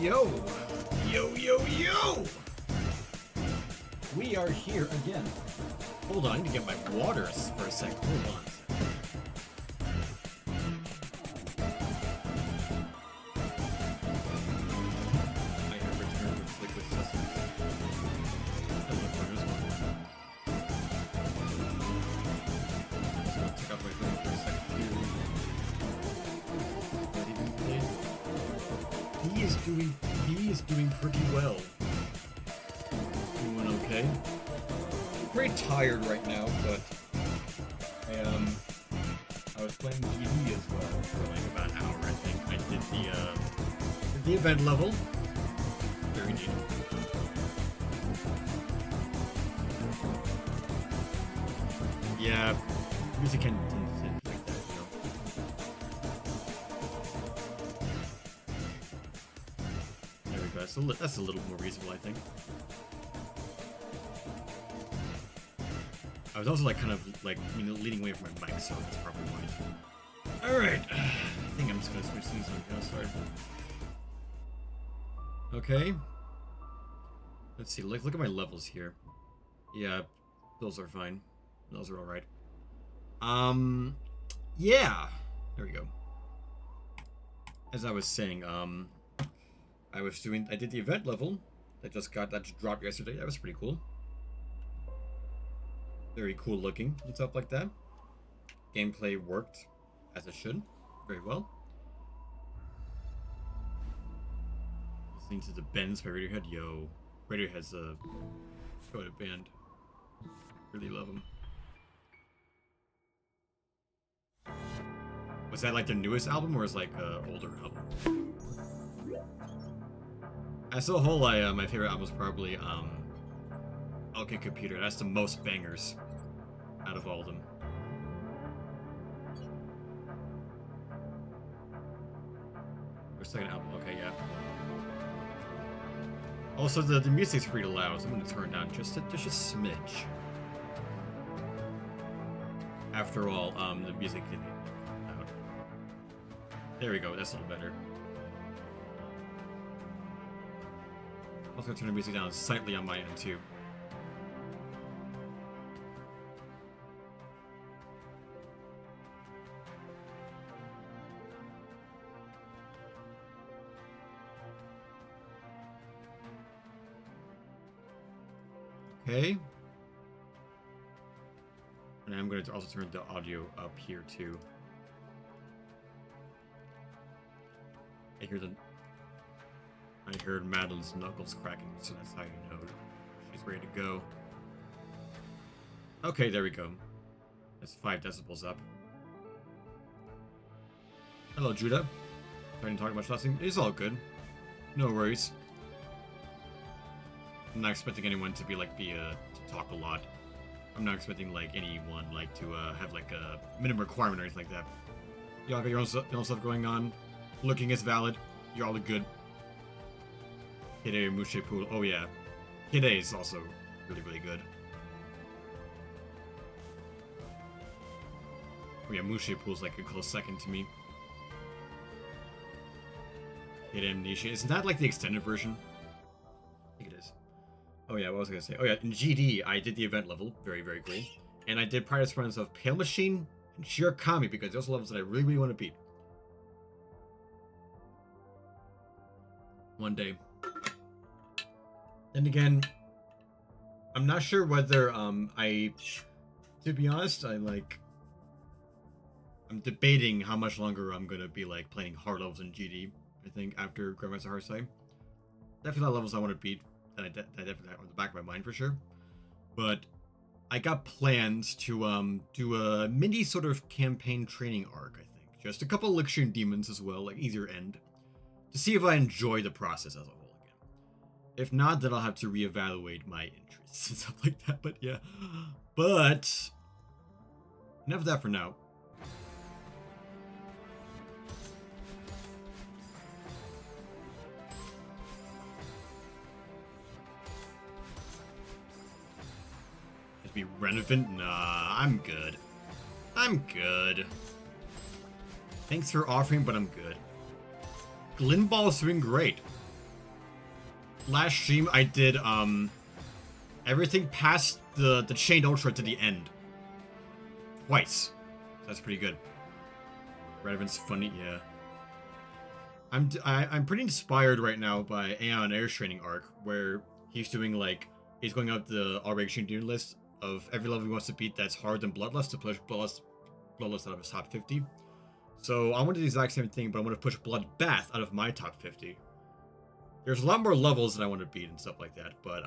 Yo! Yo, yo, yo! We are here again. Hold on, I need to get my waters for a sec. Hold on. I have returned with liquid sustenance. Hello, partners. So I'll take off my phone for a second here. He is doing pretty well. Doing okay. Pretty tired right now, but I was playing GD as well for like about an hour, I think. I did the event level. Very neat. Yeah, music can like that, you know. There we go. That's a little more reasonable, I think. I was also like kind of like leaning away from my mic, so that's probably why. All right, I think I'm just gonna switch things on. I'll start. Okay. Let's see. Look at my levels here. Yeah, those are fine. Those are all right. Yeah. There we go. As I was saying, I did the event level that just dropped yesterday. That was pretty cool. Very cool looking and stuff like that. Gameplay worked as it should. Very well. Listening to the Bends by Radiohead. Yo. Radiohead's quite a band. Really love them. Was that like their newest album or is like an older album? As a whole, my favorite album was probably OK Computer. That's the most bangers out of all of them. Or second album. Okay, yeah. Also, the music's pretty loud, so I'm gonna turn it down just a smidge. After all, the music didn't get loud. There we go. That's a little better. I'm also gonna turn the music down slightly on my end too. Okay. And I'm going to also turn the audio up here too. I heard Madeline's knuckles cracking, so that's how you know she's ready to go. Okay, there we go. That's 5 decibels up. Hello, Judah. I didn't talk much last time. It's all good. No worries. I'm not expecting anyone to to talk a lot. I'm not expecting like anyone to have like a minimum requirement or anything like that. Y'all got your own stuff going on. Looking is valid. You're all good. Hide Mushe Pool. Oh yeah, Hide is also really good. Oh yeah, Mushe Pool's like a close second to me. Hide Amnesia. Isn't that like the extended version? I think it is. Oh yeah, what was I gonna say? Oh yeah, in GD, I did the event level. Very cool. And I did prior spawns of Pale Machine and Shirakami because those are levels that I really want to beat. One day. Then again, I'm not sure whether, to be honest, I'm debating how much longer I'm gonna be playing hard levels in GD, I think, after Grandmaster Hearthstone. Definitely not levels I want to beat. I definitely have on the back of my mind for sure. But I got plans to do a mini sort of campaign training arc, I think. Just a couple Elixir and Demons as well, like easier end. To see if I enjoy the process as a whole again. If not, then I'll have to reevaluate my interests and stuff like that. But yeah. But enough of that for now. Be relevant? Nah, I'm good. I'm good. Thanks for offering, but I'm good. Glinball is doing great. last stream I did everything past the chained ultra to the end. Twice. That's pretty good. Redevant's funny, yeah. I'm pretty inspired right now by Aeon Air's training arc, where he's doing like he's going up the already tier list of every level he wants to beat that's harder than Bloodlust to push Bloodlust out of his top 50. So I want to do the exact same thing, but I want to push Bloodbath out of my top 50. There's a lot more levels that I want to beat and stuff like that, but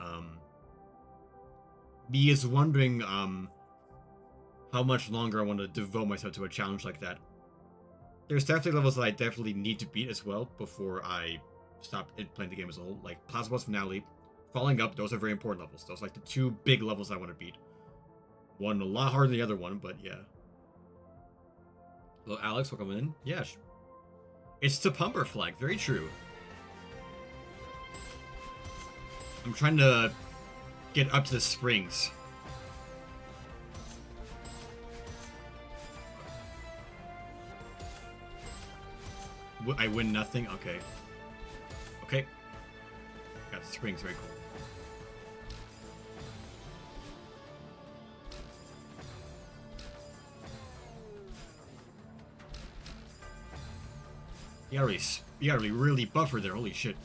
me is wondering how much longer I want to devote myself to a challenge like that. There's definitely levels that I definitely need to beat as well before I stop playing the game as a whole, like Plasma Boss Finale, Falling Up. Those are very important levels. Those are like the two big levels I want to beat. One a lot harder than the other one, but yeah. Hello, Alex, welcome in. Yeah, it's the Pumper flag. Very true. I'm trying to get up to the springs. I win nothing? Okay. Okay. Got the springs, very cool. You gotta be really buffer there, holy shit.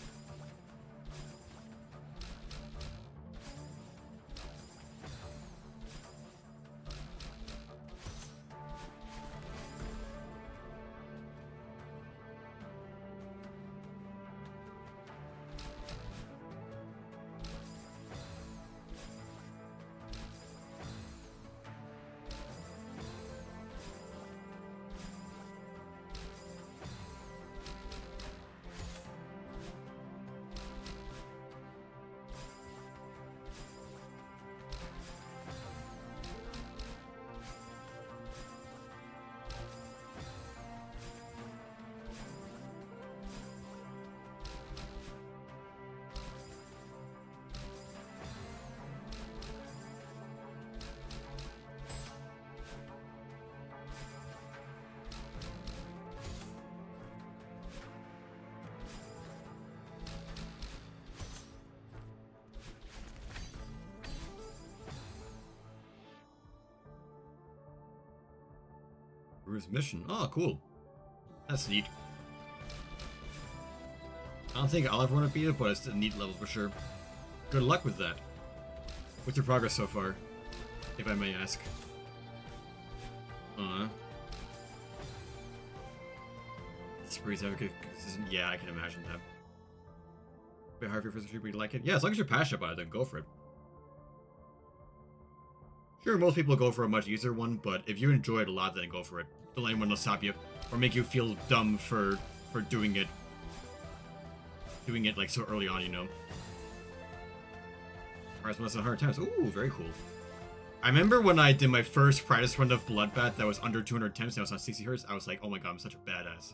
Bruce mission. Oh, cool. That's neat. I don't think I'll ever want to beat it, but it's a neat level for sure. Good luck with that. What's your progress so far, if I may ask? Spree's have a good consistent. Yeah, I can imagine that. A bit hard for your first stream, but you like it? Yeah, as long as you're passionate about it, then go for it. Sure, most people go for a much easier one, but if you enjoy it a lot, then go for it. Don't let anyone else stop you or make you feel dumb for doing it like so early on, you know. Alright, less than 100 times. Ooh, very cool. I remember when I did my first practice run of Bloodbath that was under 200 attempts and I was on 60 hertz, I was like, oh my god, I'm such a badass.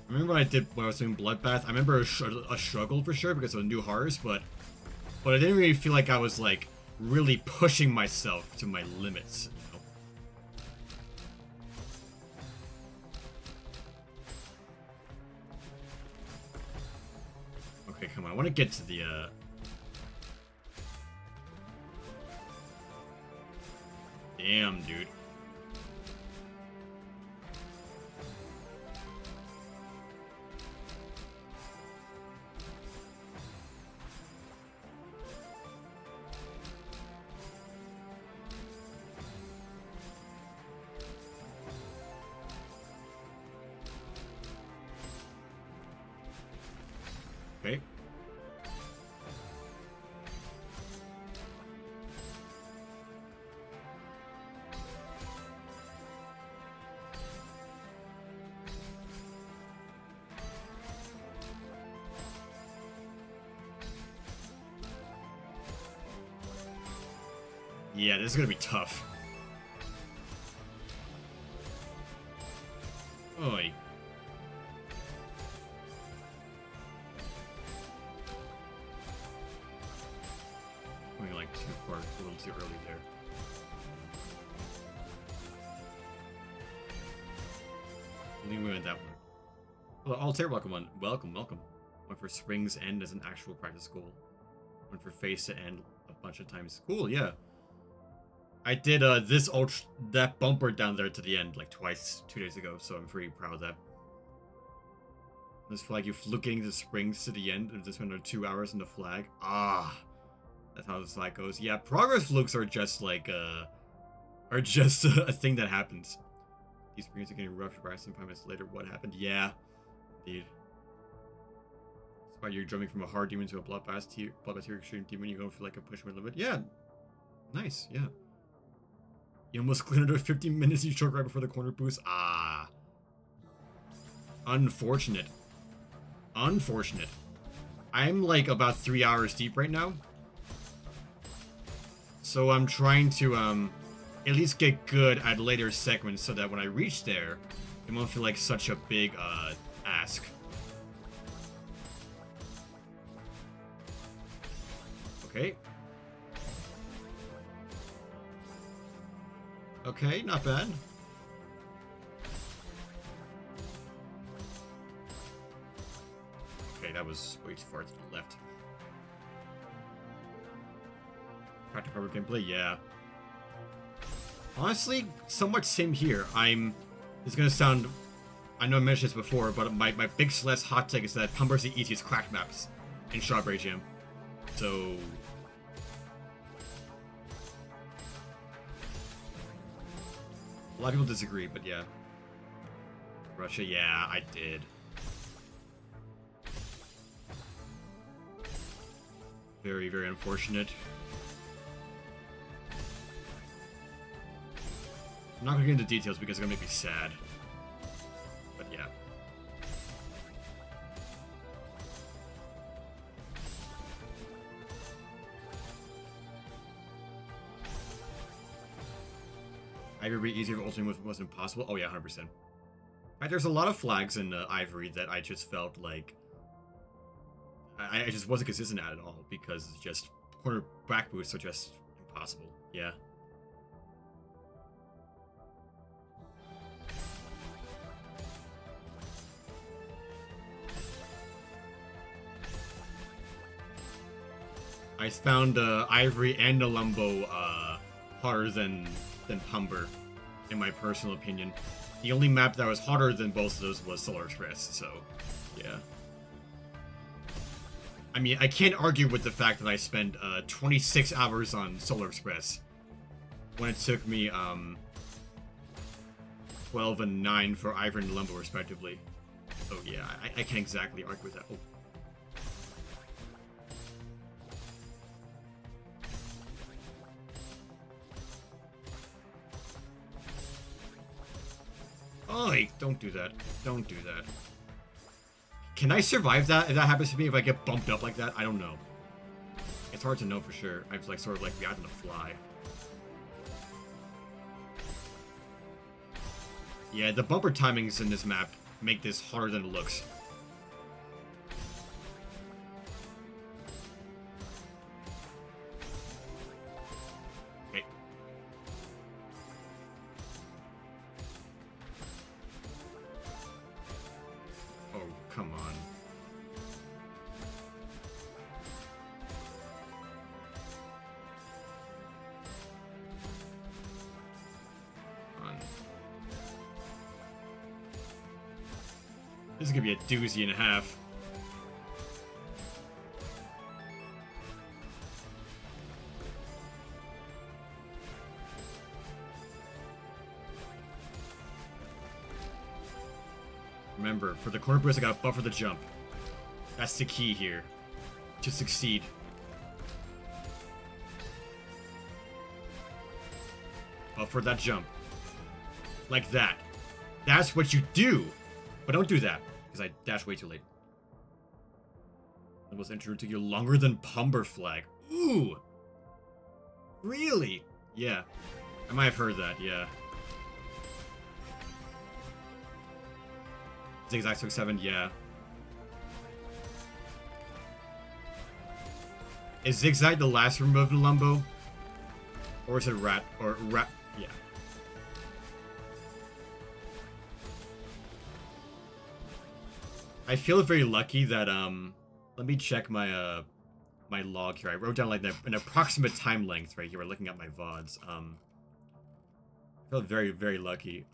I remember when I was doing Bloodbath, I remember a struggle for sure because of the new horrors, but I didn't really feel like I was like really pushing myself to my limits, you know? Okay, come on, I want to get to the Damn, dude. Okay. Yeah, this is gonna be tough. Oi. too early there. I think we went that one. Well, Altair, welcome on. Welcome. Went for Spring's End as an actual practice goal. Went for Face to End a bunch of times. Cool, yeah. I did that bumper down there to the end like twice 2 days ago, so I'm pretty proud of that. This flag, you fluking the springs to the end and just went on 2 hours in the flag. Ah, that's how this flag goes. Yeah, progress flukes are just like a thing that happens. These springs are getting rough. You're practicing 5 minutes later. What happened? Yeah, indeed. Despite you're jumping from a hard demon to a bloodbath tier extreme demon, you go for like a push with a bit. Yeah, nice. Yeah. You almost cleared under 15 minutes. You choke right before the corner boost. Ah, unfortunate. Unfortunate. I'm like about 3 hours deep right now. So I'm trying to at least get good at later segments so that when I reach there, it won't feel like such a big ask. Okay. Okay, not bad. Okay, that was way too far to the left. Practical gameplay, yeah. Honestly, somewhat same here. It's gonna sound, I know I mentioned this before, but my big Celeste hot take is that Pumber's the easiest cracked maps in Strawberry Jam. So a lot of people disagree, but yeah. Russia, yeah, I did. Very, very unfortunate. I'm not gonna get into details because it's gonna make me sad. But yeah. Ivory would be easier if ultimate wasn't possible. Oh yeah, 100%. Right, there's a lot of flags in Ivory that I just felt like I just wasn't consistent at all because it's just corner back boosts are just impossible. Yeah. I found Ivory and Nalumbo harder than Pumber, in my personal opinion. The only map that was harder than both of those was Solar Express, so yeah. I mean, I can't argue with the fact that I spent 26 hours on Solar Express when it took me 12 and 9 for Ivory and Nalumbo respectively. So yeah, I can't exactly argue with that. Oh. Oh, don't do that. Don't do that. Can I survive that if that happens to me, if I get bumped up like that? I don't know. It's hard to know for sure. I've like sort of like reacted to fly. Yeah, the bumper timings in this map make this harder than it looks. Okay. Oh, come on. This is gonna be a doozy and a half. Remember, for the corner boost, I gotta buffer the jump. That's the key here. To succeed. Buffer that jump. Like that. That's what you do! But don't do that, because I dashed way too late. It was introduced to you longer than Pumber flag. Ooh! Really? Yeah. I might have heard that, yeah. Zigzag took 7, yeah. Is Zigzag the last remove Nalumbo? Or is it rat? Or rat? Yeah. I feel very lucky that let me check my my log here. I wrote down like an approximate time length right here. We're looking at my VODs. I feel very, very lucky.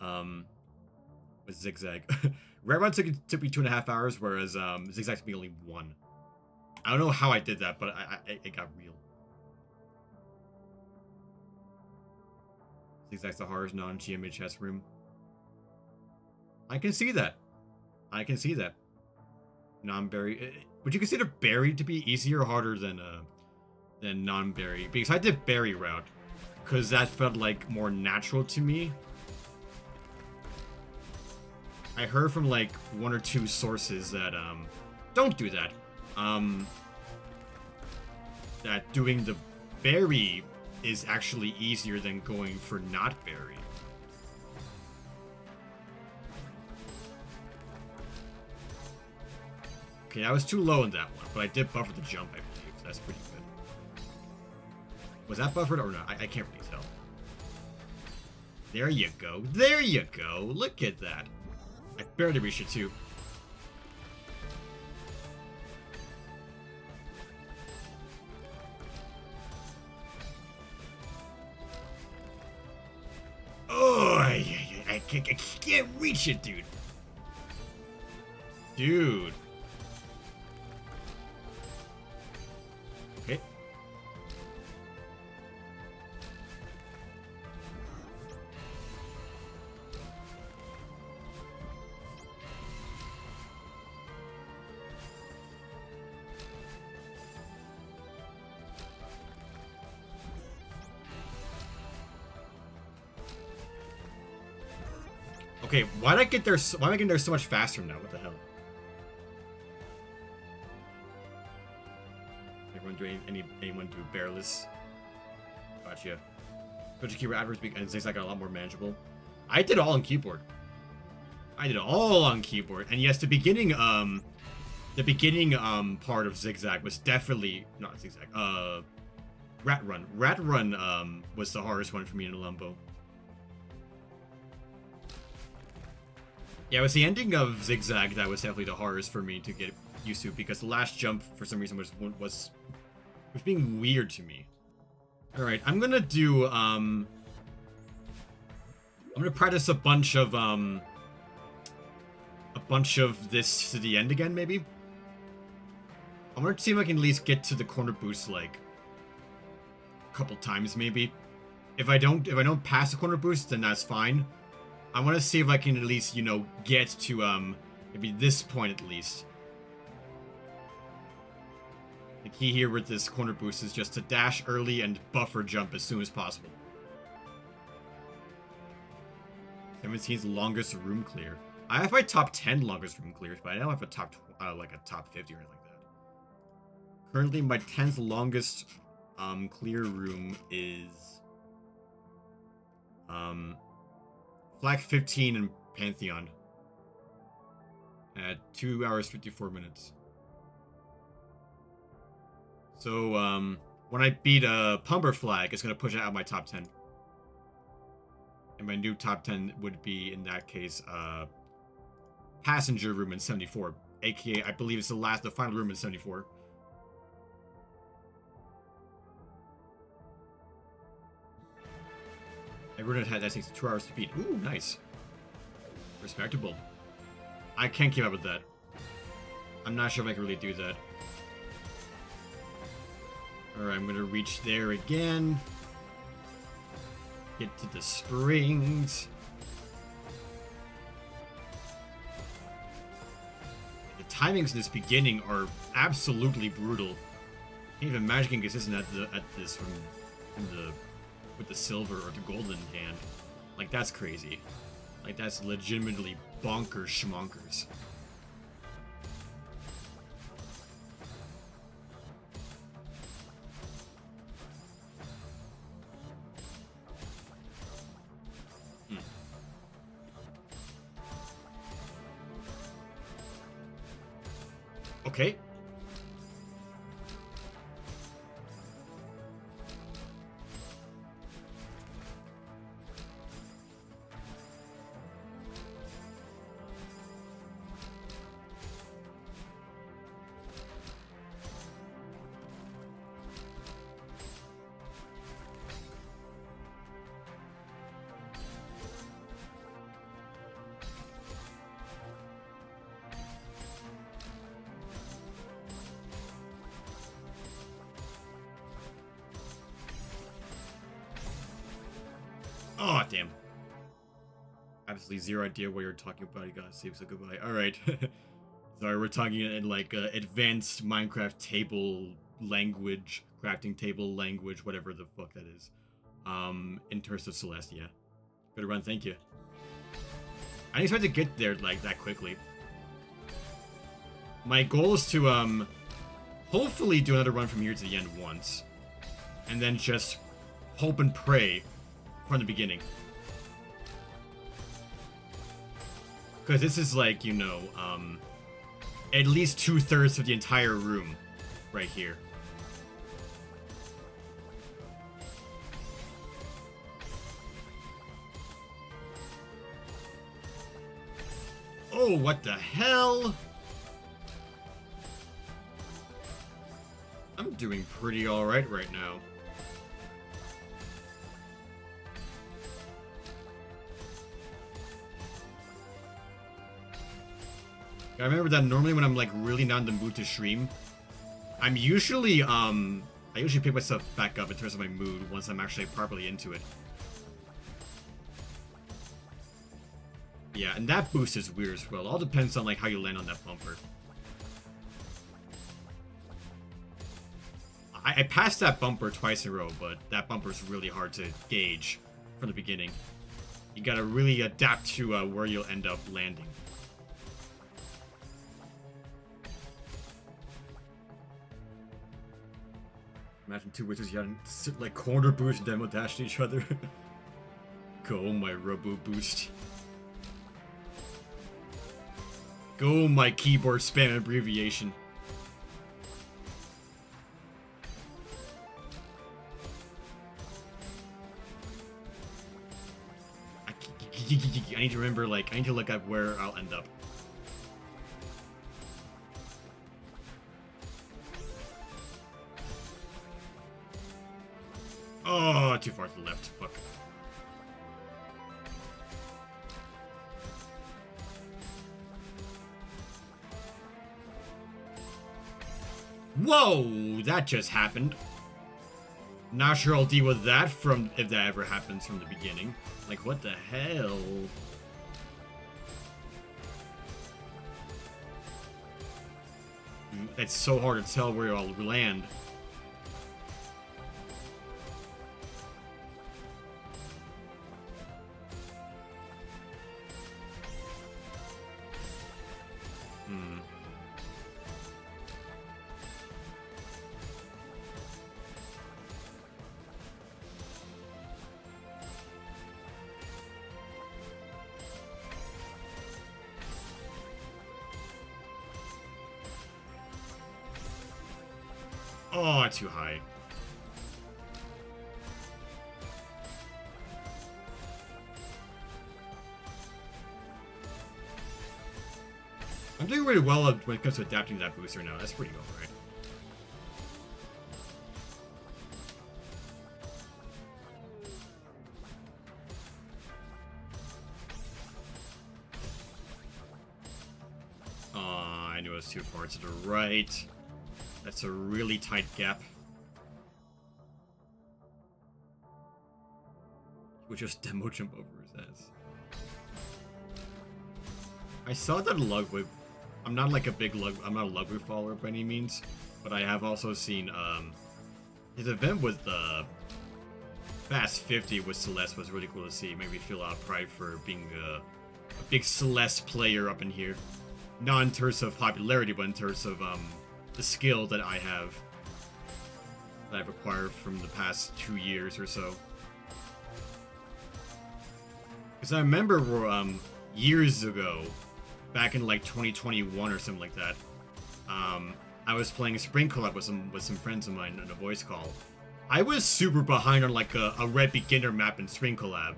With Zigzag. Red Run took me 2.5 hours, whereas Zigzag took me only 1. I don't know how I did that, but it got real. Zigzag's the horror's non-GMHS room. I can see that. I can see that. Non-berry. Would you consider berry to be easier or harder than non-berry? Because I did berry route, because that felt like more natural to me. I heard from like 1 or 2 sources that don't do that. That doing the berry is actually easier than going for not berry. Okay, I was too low in that one, but I did buffer the jump, I believe. So that's pretty good. Was that buffered or not? I can't really tell. There you go. There you go. Look at that. I barely reached it too. Oh, I can't reach it, dude. Dude. Okay. Okay, why did I get there? Why am I getting there so much faster now? What the hell? Everyone do anyone do bearless? Gotcha. But your keyboard adverts and things like a lot more manageable. I did all on keyboard. I did all on keyboard, and yes, the beginning part of Zigzag was definitely not Zigzag. Rat Run. Rat Run was the hardest one for me in Lumbo. Yeah, it was the ending of Zigzag that was definitely the hardest for me to get used to, because the last jump, for some reason, was being weird to me. Alright, I'm gonna do, I'm gonna practice a bunch of this to the end again, maybe? I'm gonna see if I can at least get to the corner boost, like, a couple times, maybe. If I don't pass the corner boost, then that's fine. I want to see if I can at least, you know, get to, maybe this point at least. The key here with this corner boost is just to dash early and buffer jump as soon as possible. 17's longest room clear. I have my top 10 longest room clears, but I don't have a top, like a top 50 or anything like that. Currently, my 10th longest, clear room is, Flag 15 in Pantheon at 2 hours 54 minutes. So when I beat a Pumper Flag, it's gonna push it out of my top 10. And my new top 10 would be, in that case, Passenger Room in 74, aka I believe it's the final room in 74. Everyone had that takes 2 hours to beat. Ooh, nice. Respectable. I can't keep up with that. I'm not sure if I can really do that. Alright, I'm gonna reach there again. Get to the springs. The timings in this beginning are absolutely brutal. Can't even imagine getting consistent at this with the silver or the golden hand. Like, that's crazy. Like, that's legitimately bonkers schmonkers. Okay. God damn. Absolutely zero idea what you're talking about. You gotta say so goodbye. Alright. Sorry, we're talking in like advanced Minecraft table language, crafting table language, whatever the fuck that is. In terms of Celeste, yeah. Good run, thank you. I didn't expect to get there like that quickly. My goal is to hopefully do another run from here to the end once. And then just hope and pray from the beginning. Because this is like, you know, at least 2/3 of the entire room right here. Oh, what the hell? I'm doing pretty alright right now. I remember that normally when I'm like really not in the mood to stream, I'm usually I usually pick myself back up in terms of my mood once I'm actually properly into it. Yeah, and that boost is weird as well. It all depends on like how you land on that bumper. I passed that bumper twice in a row, but that bumper is really hard to gauge from the beginning. You gotta really adapt to where you'll end up landing. Imagine two wizards you sit like corner boost and demo dash to each other. Go my robo boost. Go my keyboard spam abbreviation. I need to remember, like, I need to look at where I'll end up. Oh, too far to the left. Fuck. Whoa, that just happened. Not sure I'll deal with that from if that ever happens from the beginning. Like, what the hell? It's so hard to tell where I'll land. Oh, too high. I'm doing really well when it comes to adapting to that booster now. That's pretty alright. Oh, I knew it was too far to the right. That's a really tight gap. We'll just demo jump over his ass. I saw that Lugwig. I'm not like a big I'm not a Lugwig follower by any means, but I have also seen his event with the Fast 50 with Celeste was really cool to see. It made me feel a lot of pride for being a big Celeste player up in here. Not in terms of popularity, but in terms of the skill that I have, that I've acquired from the past 2 years or so. Because I remember years ago, back in like 2021 or something like that, I was playing a Spring Collab with some friends of mine in a voice call. I was super behind on like a red beginner map in Spring Collab.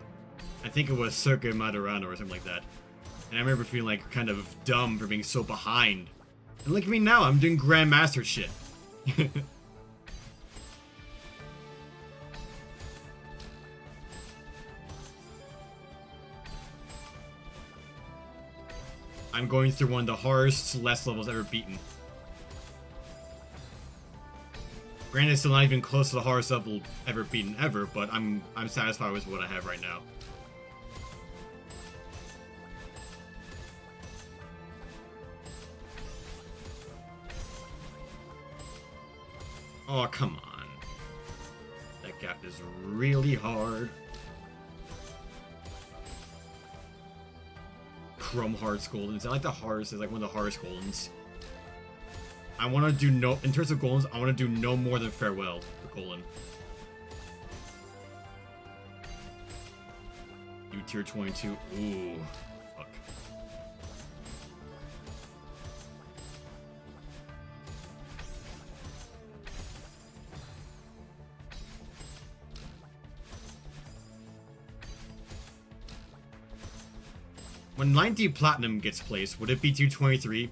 I think it was Circa Maturano or something like that. And I remember feeling like kind of dumb for being so behind. And look at me now, I'm doing Grandmaster shit. I'm going through one of the hardest Celeste levels ever beaten. Granted, it's still not even close to the hardest level ever beaten ever, but I'm satisfied with what I have right now. Oh, come on. That gap is really hard. Chrome Hearts Goldens. I like the Hearts. It's like one of the hardest Goldens. I want to do no... In terms of Goldens, I want to do no more than Farewell for Golden. You tier 22. Ooh. Fuck. When 90 Platinum gets placed, would it be 223?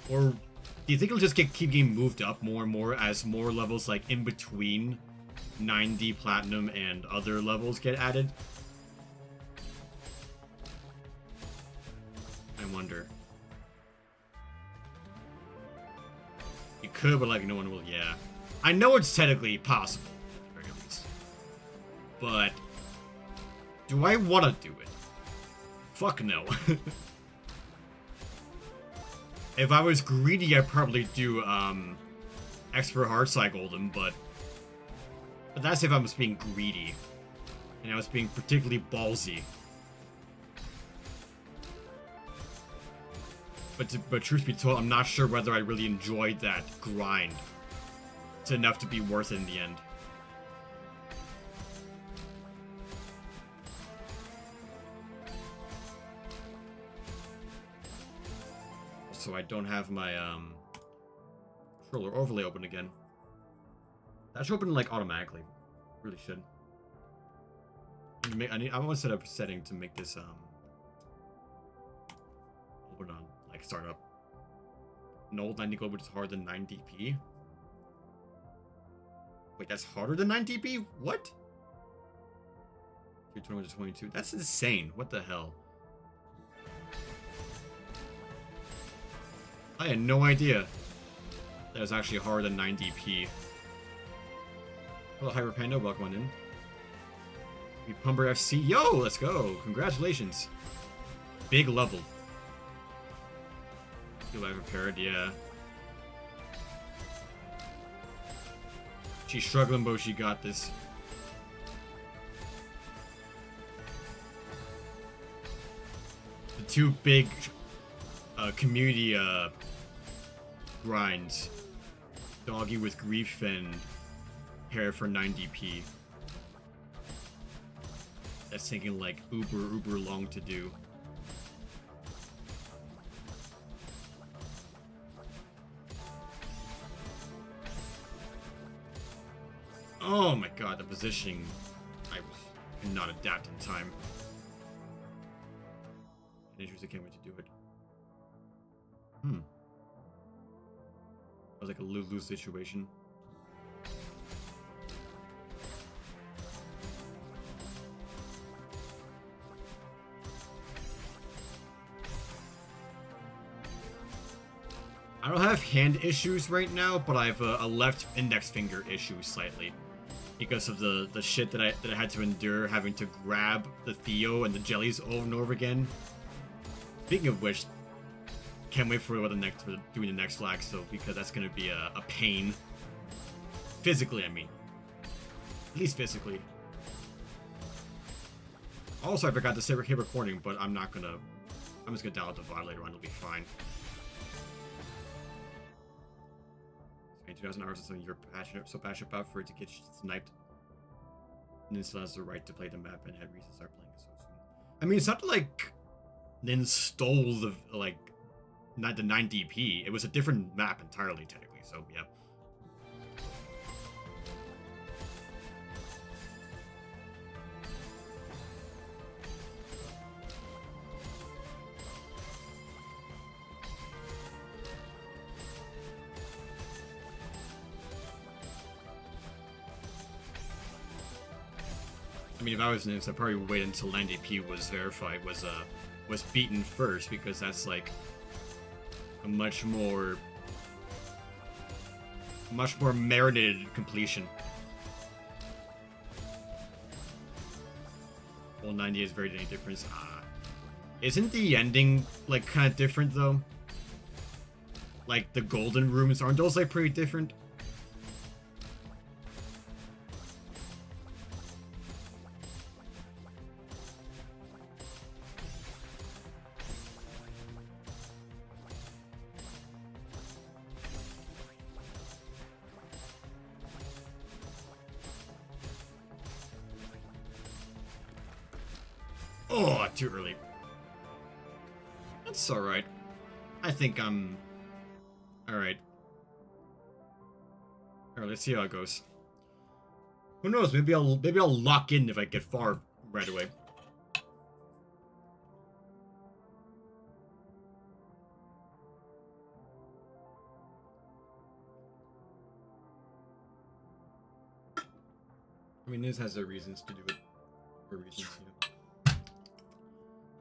Or do you think it'll just keep getting moved up more and more as more levels like in between 90 Platinum and other levels get added? I wonder. You could, but like no one will, yeah. I know it's technically possible, at the very least. But do I want to do it? Fuck no. If I was greedy, I'd probably do Expert Heartside Golden, but that's if I was being greedy. And I was being particularly ballsy. But truth be told, I'm not sure whether I really enjoyed that grind. It's enough to be worth it in the end. So I don't have my controller overlay open again. That should open like automatically. Really should. I want to set up a setting to make this open on like startup. An old 90 globe which is harder than 9DP. Wait, that's harder than 9DP? What? 21 to 22. That's insane. What the hell? I had no idea that was actually harder than 9DP. Hello, Hyper Panda, welcome on in. We Pumber FC, yo, let's go! Congratulations. Big level. Feel I prepared, yeah. She's struggling, but she got this. The two big community grinds. Doggy with Grief and Hair for 9DP. That's taking like uber long to do. Oh my god, the positioning could not adapt in time. I can't wait to do it. That was like a lose-lose situation. I don't have hand issues right now, but I have a left index finger issue slightly. Because of the shit that I had to endure having to grab the Theo and the jellies over and over again. Speaking of which, can't wait for doing the next flag still, because that's gonna be a pain. Physically, I mean. At least physically. Also, I forgot to say we're recording, but I'm just gonna download the VOD later on, it'll be fine. 2,000 hours is something you're so passionate about for it to get sniped. Nin still has the right to play the map and had reason to start playing it so soon. I mean, it's not like Nin stole the, not the 9DP. It was a different map entirely, technically, so yeah. I mean, if I was Nix, I'd probably wait until 9DP was verified, was beaten first, because that's like a much more merited completion. Well, 90 is very different. Isn't the ending like kind of different though? Like the golden rooms, aren't those like pretty different? Oh, too early. That's alright. I think I'm... Alright. Alright, let's see how it goes. Who knows, maybe I'll lock in if I get far right away. I mean, this has their reasons to do it. For reasons, yeah.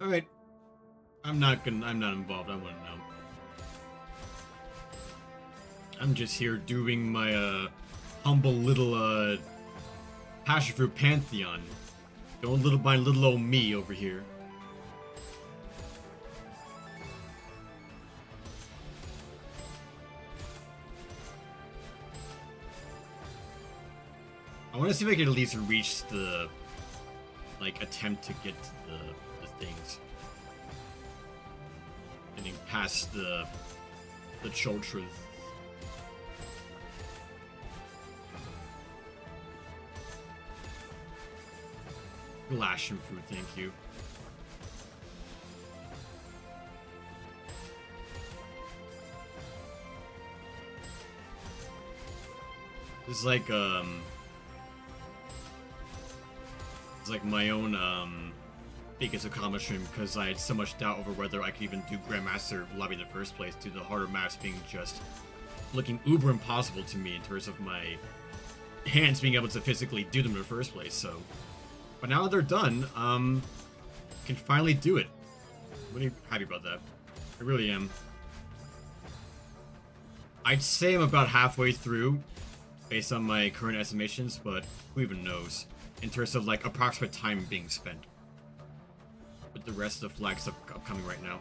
Alright. I'm not involved, I wanna know. I'm just here doing my, humble little, Passionfruit Pantheon. Going little by little old me over here. I want to see if I can at least reach the, like, attempt to get to the things. Getting past the Chultras. Passionfruit, thank you. This is like, it's like my own, biggest accomplishment because I had so much doubt over whether I could even do Grandmaster lobby in the first place due to the harder maps being just looking uber impossible to me in terms of my hands being able to physically do them in the first place, so... But now that they're done, can finally do it. I'm really happy about that. I really am. I'd say I'm about halfway through, based on my current estimations, but who even knows? In terms of, like, approximate time being spent. With the rest of the flags upcoming right now.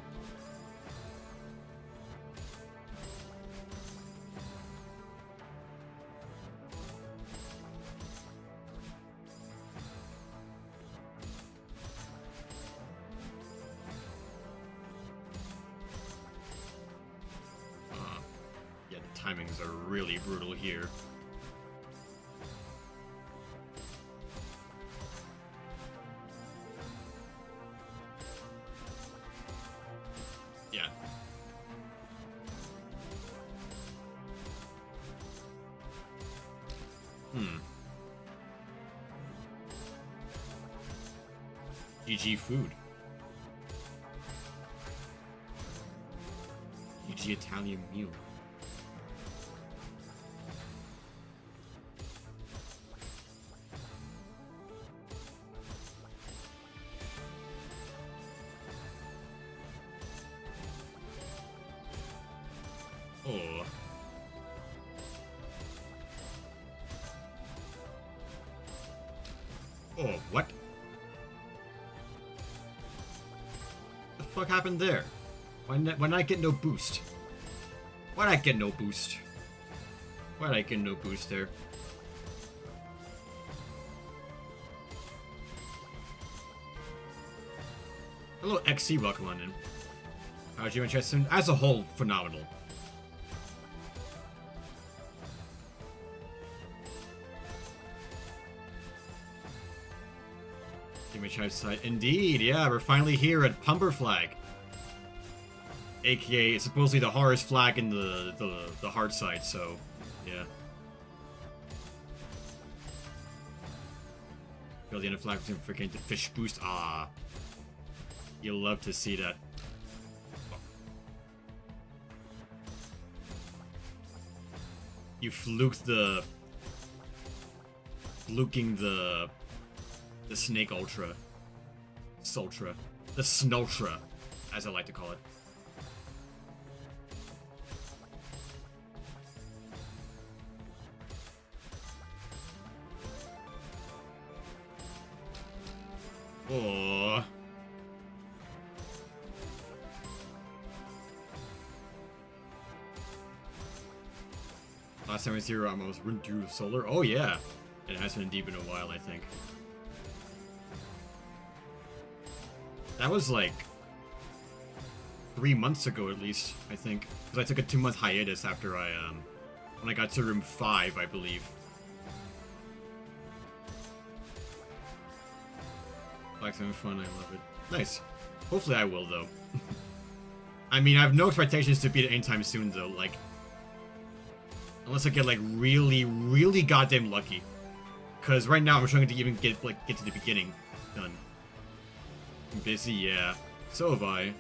Yeah, the timings are really brutal here. Yeah. GG food. GG Italian meal. Oh. Oh, what? The fuck happened there? Why not get no boost? Why'd I get no boost? Why'd I get no boost there? Hello, XC, welcome on in. How's your interest in? As a whole, phenomenal. Image outside. Indeed, yeah, we're finally here at Pumper Flag. AKA, supposedly the hardest flag in the hard side, so, yeah. Feel the end of flag for getting the fish boost. Ah. You'll love to see that. You fluked fluking the Snake Ultra. Sultra. The Snultra, as I like to call it. Oh. Last time I was here, I almost went through solar. Oh yeah, it has been deep in a while, I think. That was like 3 months ago, at least, I think, because I took a 2-month hiatus after when I got to room 5, I believe. Black's having fun, I love it. Nice. Hopefully I will, though. I mean, I have no expectations to beat it anytime soon, though. Like, unless I get, like, really, really goddamn lucky. Because right now I'm trying to even get to the beginning done. I'm busy, yeah. So have I.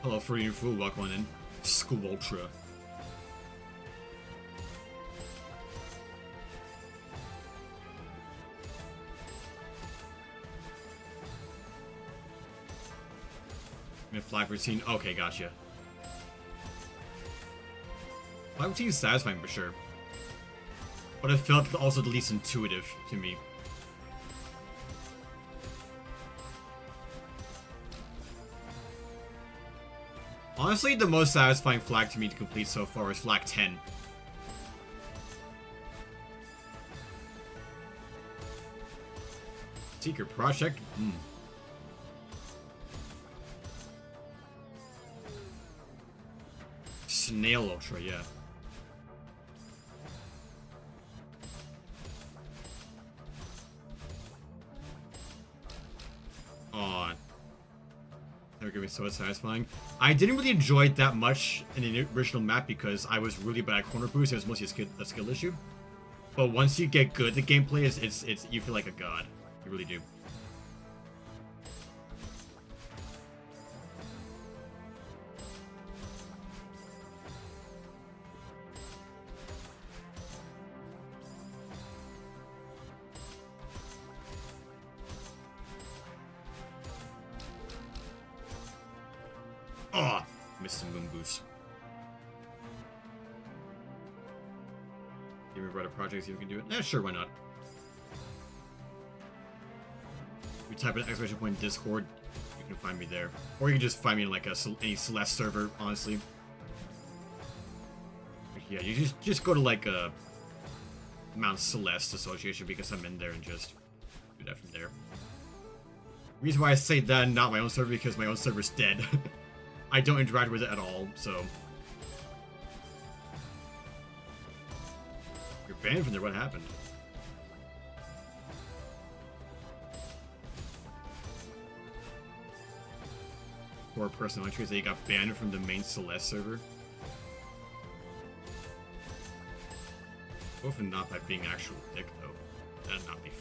Hello, free and food, welcome on in. School Ultra. Flag routine. Okay, gotcha. Flag routine is satisfying for sure. But it felt also the least intuitive to me. Honestly, the most satisfying flag to me to complete so far is flag 10. Secret project? Snail Ultra, yeah. Aw. They were gonna be so satisfying. I didn't really enjoy it that much in the original map because I was really bad at corner boost. It was mostly a skill issue. But once you get good, the gameplay it's you feel like a god. You really do. Oh, missed some moon boost. Give me a project, see if we can do it. Yeah, sure, why not? If you type in exclamation point Discord, you can find me there. Or you can just find me in like any Celeste server, honestly. Yeah, you just go to like a Mount Celeste Association because I'm in there and just do that from there. Reason why I say that and not my own server because my own server's dead. I don't interact with it at all, so. You're banned from there, what happened? Poor person entries that you got banned from the main Celeste server. Hopefully not by being actual dick though. That'd not be fun.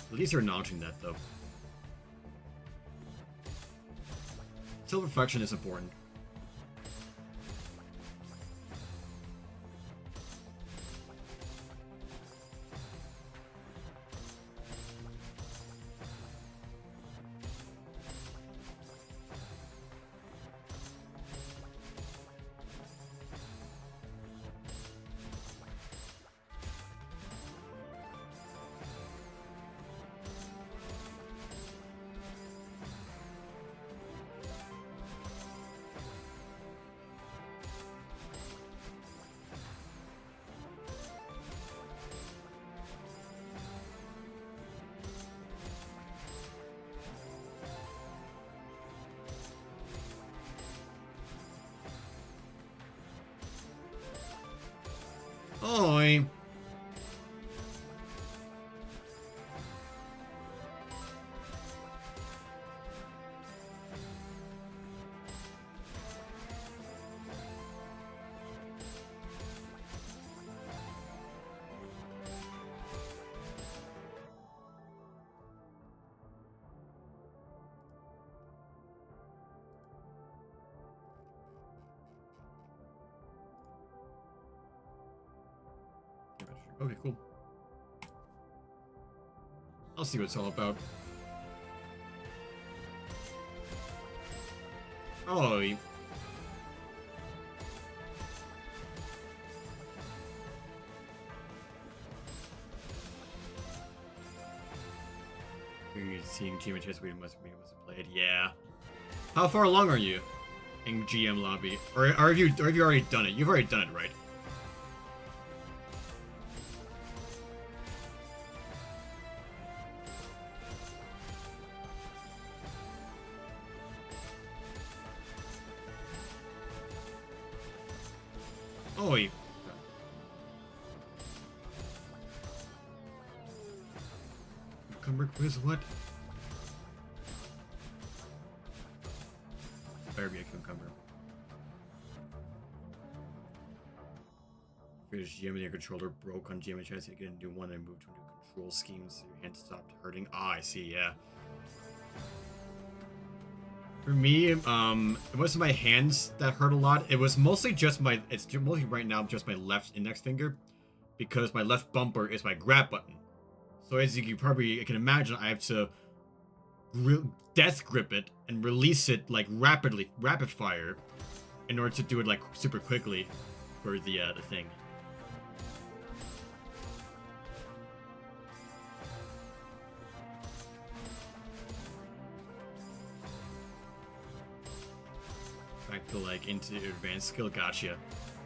At least they're acknowledging that, though. Self-reflection is important. Oi. Okay, cool. I'll see what it's all about. Oh, seeing GMHS we must play it. Yeah. How far along are you in GM lobby? Or have you already done it? You've already done it, right? Oh, wait. Cucumber quiz, what? Better be a cucumber. Finish GM and your controller broke on GMHS, you get a new one and move to a new control scheme so your hand stopped hurting. Ah, I see, yeah. For me, it wasn't my hands that hurt a lot. It was mostly just it's mostly right now just my left index finger, because my left bumper is my grab button. So as you probably can imagine, I have to death grip it and release it like rapid fire, in order to do it like super quickly for the thing. Back to like into advanced skill, gotcha.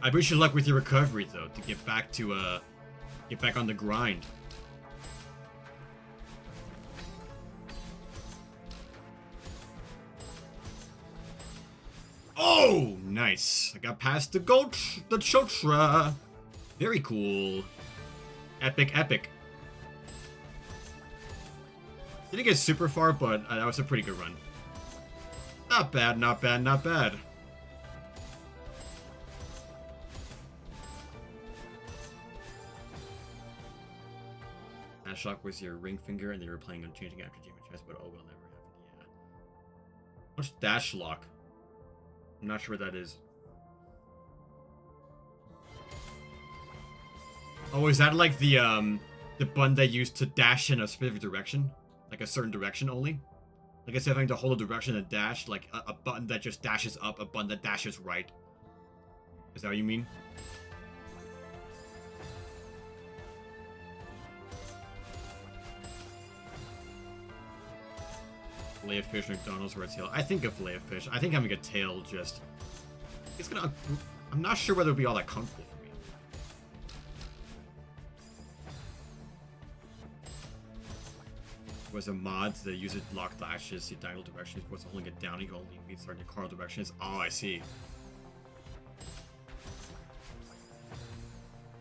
I wish you luck with your recovery though, to get back on the grind. Oh, nice. I got past the Chotra. Very cool. Epic. Didn't get super far, but that was a pretty good run. Not bad. Shock was your ring finger, and they were planning on changing after GMHS, but oh well, never happened. Yeah. What's dash lock? I'm not sure what that is. Oh, is that like the button they used to dash in a specific direction, like a certain direction only? Like instead of having to hold a direction and dash, like a button that just dashes up, a button that dashes right. Is that what you mean? Fillet of fish, McDonald's, or a tail. I think a fillet of fish. I think having a tail just... It's gonna... I'm not sure whether it'll be all that comfortable for me. Was a mod that uses lock lashes, see diagonal directions, if it's holding it down, you can only meet certain cardinal directions. Oh, I see.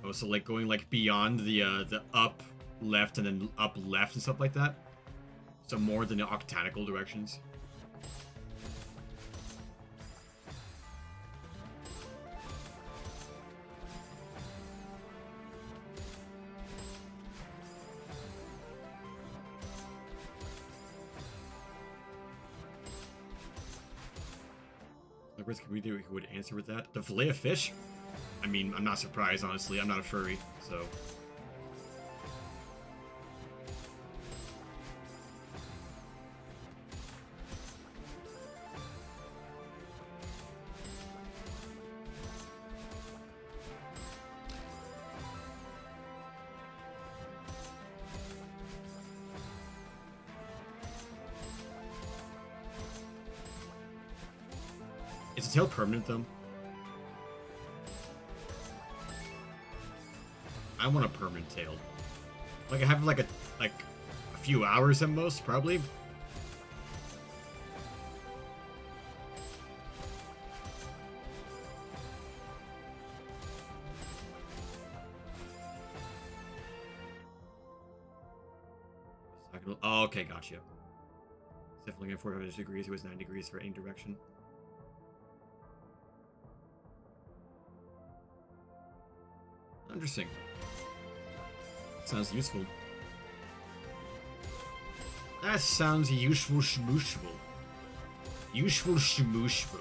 Oh, so like going like beyond the up, left, and then up, left, and stuff like that? So more than the octanical directions. The risk community who would answer with that? The fillet of fish? I mean, I'm not surprised, honestly. I'm not a furry, so... Is the tail permanent, though? I want a permanent tail. Like, I have, like, a few hours at most, probably. Oh, okay, gotcha. Definitely at 400 degrees, it was 9 degrees for any direction. Interesting. Sounds useful. That sounds useful schmooshful. Useful schmooshful.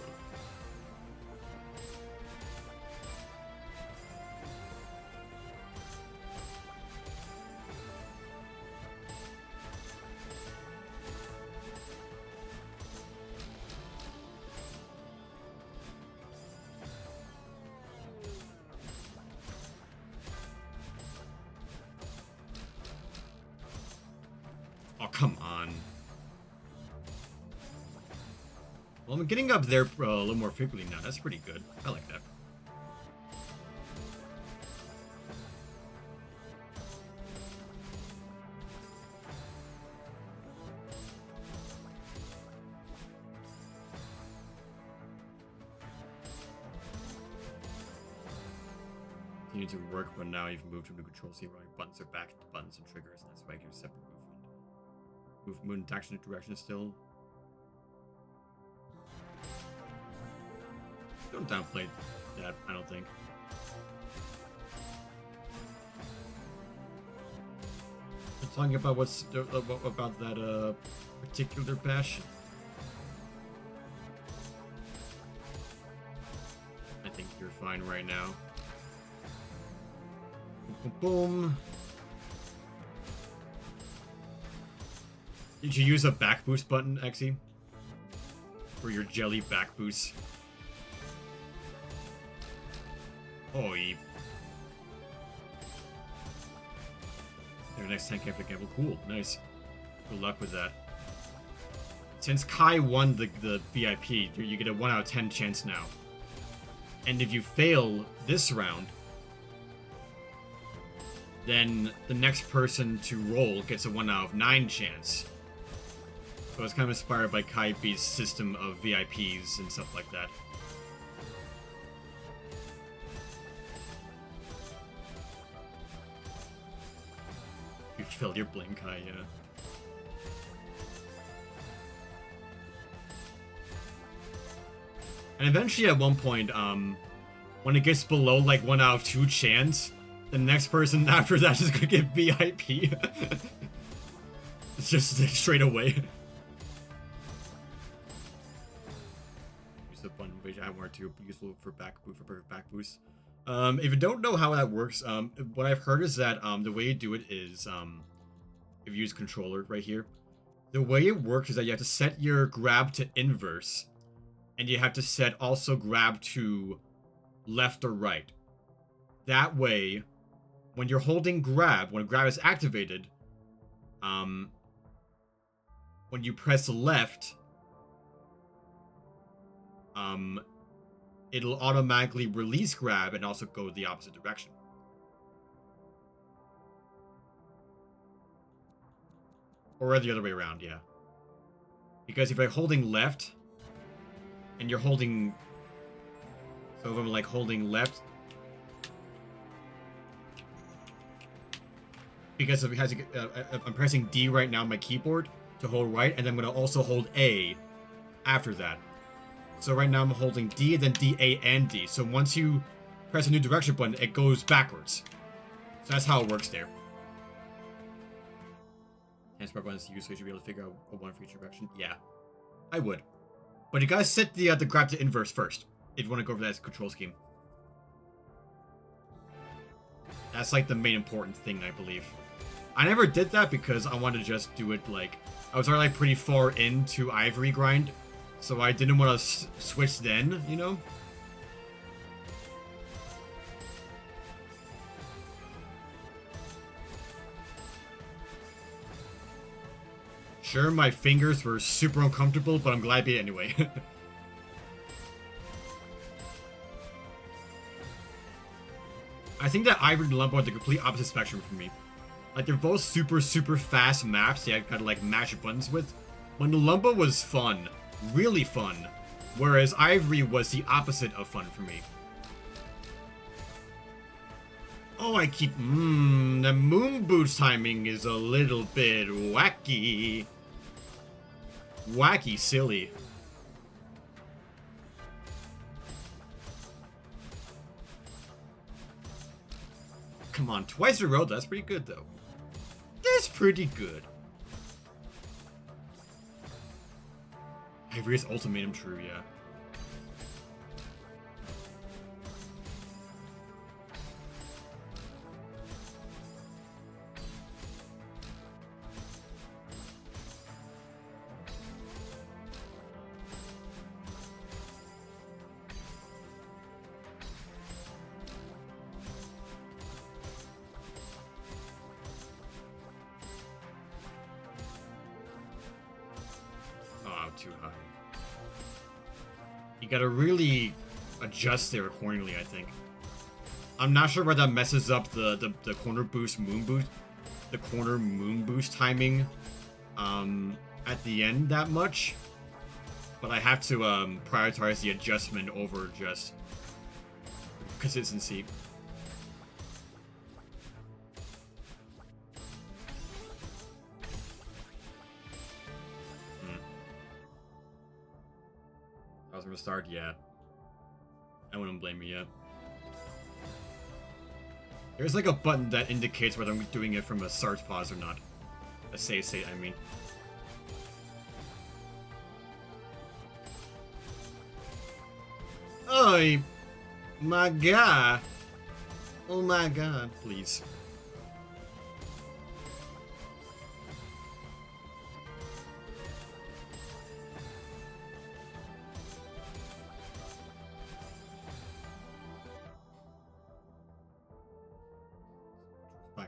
Oh, come on. Well, I'm getting up there a little more frequently now. That's pretty good. I like that. You need to work, but now you've moved from the control scheme where buttons are back to buttons and triggers, and that's why you get a separate movement. Movement action direction still. Don't downplay that, I don't think. We're talking about what's about that particular passion. I think you're fine right now. Boom, boom. Did you use a back boost button, Exy? For your jelly back boost? Oh, Your next 10k for gamble. Cool, nice. Good luck with that. Since Kai won the VIP, you get a 1 out of 10 chance now. And if you fail this round, then the next person to roll gets a 1 out of 9 chance. So it's kind of inspired by Kai B's system of VIPs and stuff like that. You filled your blink, Kai, yeah. And eventually at one point, when it gets below like 1 out of 2 chance, the next person after that is gonna get VIP. It's just straight away. Use the button which I want to useful for perfect back boost. If you don't know how that works, what I've heard is that the way you do it is if you use controller right here, the way it works is that you have to set your grab to inverse, and you have to set also grab to left or right. That way, when you're holding grab, when grab is activated, when you press left, it'll automatically release grab and also go the opposite direction. Or the other way around, yeah. Because if you're holding left, and you're holding... So if I'm like holding left... Because it has, I'm pressing D right now on my keyboard to hold right, and I'm going to also hold A after that. So right now I'm holding D, then D, A, and D. So once you press a new direction button, it goes backwards. So that's how it works there. Handspar buttons used so you should be able to figure out a one for each direction. Yeah, I would. But you gotta set the grab to inverse first if you want to go over that control scheme. That's like the main important thing, I believe. I never did that because I wanted to just do it like... I was already like pretty far into Ivory grind, so I didn't want to switch then, you know? Sure, my fingers were super uncomfortable, but I'm glad I beat it anyway. I think that Ivory and Lumbo are the complete opposite spectrum for me. Like, they're both super, super fast maps that I gotta, like, mash buttons with. When Lumbo was fun, really fun, whereas Ivory was the opposite of fun for me. Oh, I keep... the moon boots timing is a little bit wacky. Wacky silly. Come on, twice in a row, that's pretty good, though. That's pretty good. Ivory's ultimatum true, yeah. Too high. gotta really adjust there accordingly, I think. I'm not sure whether that messes up the corner moon boost timing at the end that much. But I have to prioritize the adjustment over just consistency. I was gonna start, yeah. I wouldn't blame you yet. There's like a button that indicates whether I'm doing it from a start pause or not. A save state, I mean. Oh my god. Oh my god, please.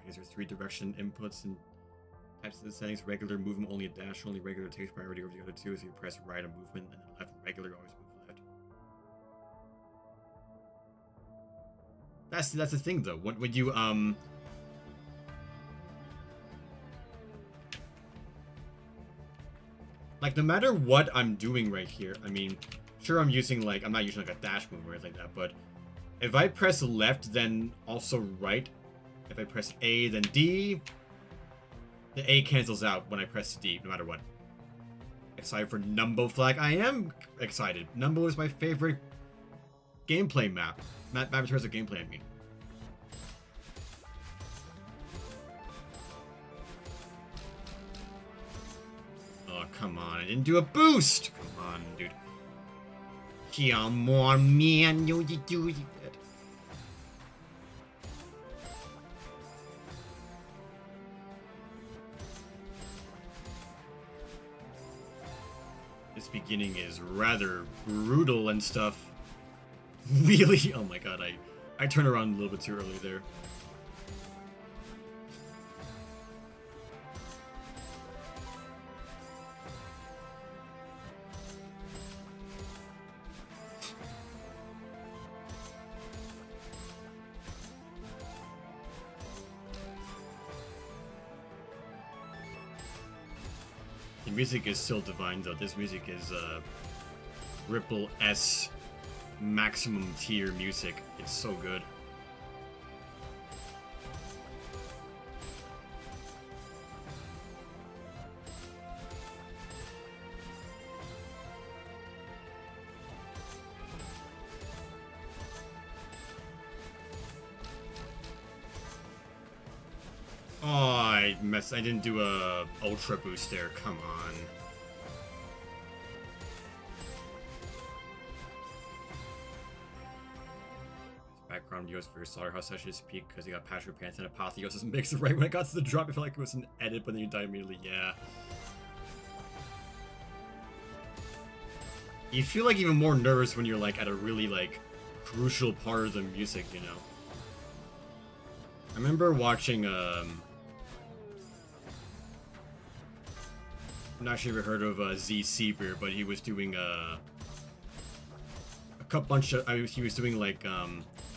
These are 3 direction inputs and types of the settings. Regular movement, only a dash, only regular takes priority over the other 2. So you press right on movement, and then left regular, always move left. That's the thing though. When you like, no matter what I'm doing right here, I mean, sure, I'm not using like a dash move or anything like that, but if I press left, then also right. If I press A, then D, the A cancels out when I press D, no matter what. Excited for Numbo Flag? I am excited. Numbo is my favorite gameplay map. Map in terms of gameplay, I mean. Oh, come on. I didn't do a boost! Come on, dude. Come on, man. You do it. This beginning is rather brutal and stuff. Really? Oh my god, I turned around a little bit too early there. The music is still divine though. This music is Ripple S maximum tier music. It's so good. Oh, I didn't do a ultra boost there. Come on. Background US for your slaughterhouse session is peak because you got Passionfruit, Pantheon, and Apotheosis mixed right when I got to the drop. I felt like it was an edit, but then you die immediately. Yeah. You feel like even more nervous when you're like at a really like crucial part of the music, you know. I remember watching I'm not sure if you heard of Z Seabeer, but he was doing he was doing like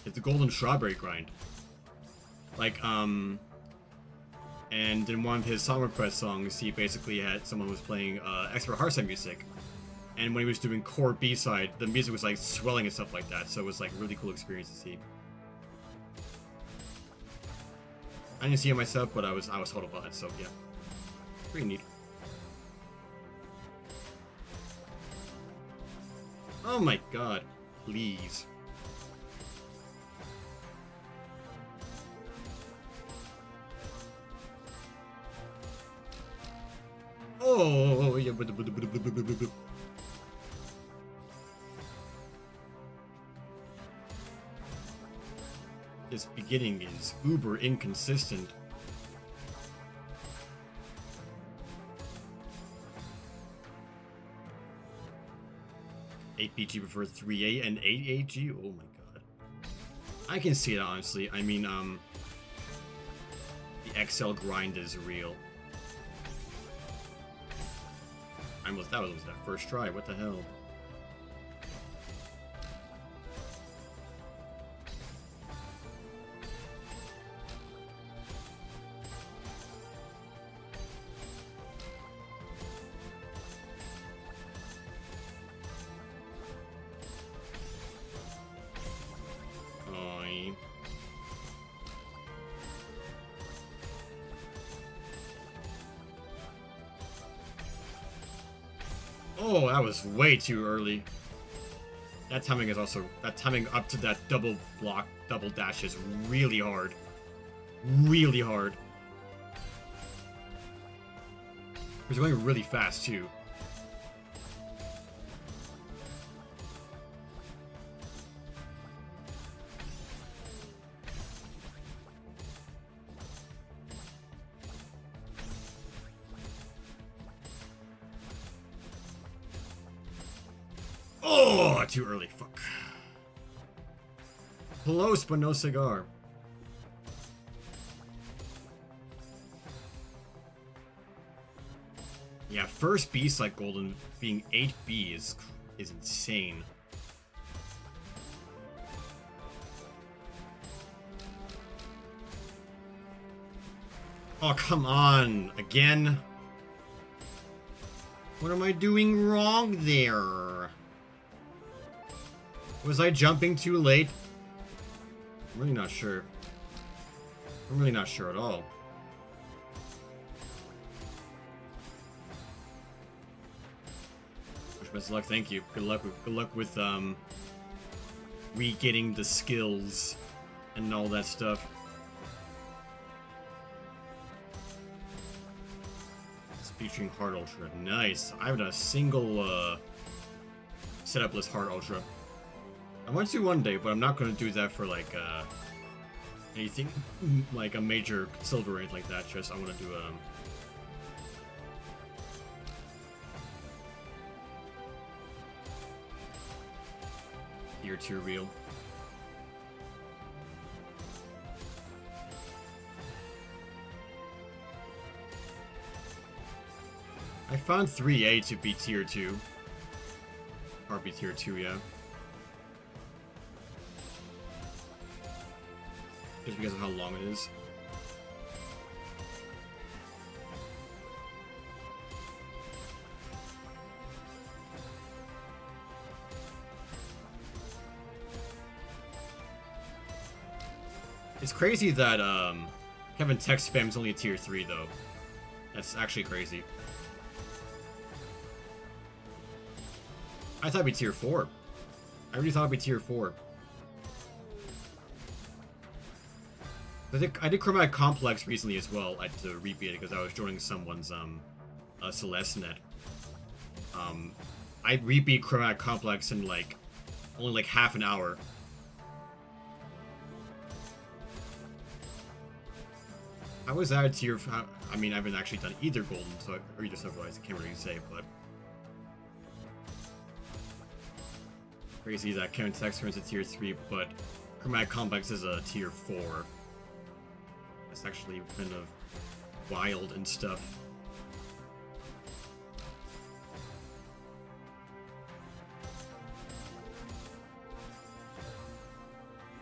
it's the Golden Strawberry Grind. Like and in one of his song request songs, he basically had someone was playing expert hardstyle music, and when he was doing core B-side, the music was like swelling and stuff like that. So it was like a really cool experience to see. I didn't see it myself, but I was told about it, so yeah, pretty neat. Oh my god, please. Oh, yeah. This beginning is uber inconsistent. APG before 3A and 8AG? Oh my god. I can see it honestly. I mean, the XL grind is real. That was that first try, what the hell? Oh, that was way too early. That timing is also... That timing up to that double block, double dash is really hard. Really hard. He's going really fast, too. Oh, too early. Fuck. Close, but no cigar. Yeah, first beast like golden being 8B is insane. Oh, come on. Again? What am I doing wrong there? Was I jumping too late? I'm really not sure. I'm really not sure at all. Wish best of luck, thank you. Good luck with re-getting the skills and all that stuff. It's featuring Hard Ultra. Nice. I haven't done a single setup-less Hard Ultra. I want to one day, but I'm not going to do that for like anything like a major silver or anything like that. Just I want to do Tier 2 reel. I found 3A to be Tier 2. Or be Tier 2, yeah. Just because of how long it is. It's crazy that Kevin Tech spam's only a Tier 3 though. That's actually crazy. I thought it'd be Tier 4. I really thought it'd be Tier 4. I did Chromatic Complex recently as well. I had to repeat it because I was joining someone's Celeste net. I rebeat Chromatic Complex in like only like half an hour. How was that a tier? I mean, I haven't actually done either golden, so or either silverized. I can't really say, but crazy that Kevin Tech turns a tier 3, but Chromatic Complex is a tier 4. It's actually kind of wild and stuff.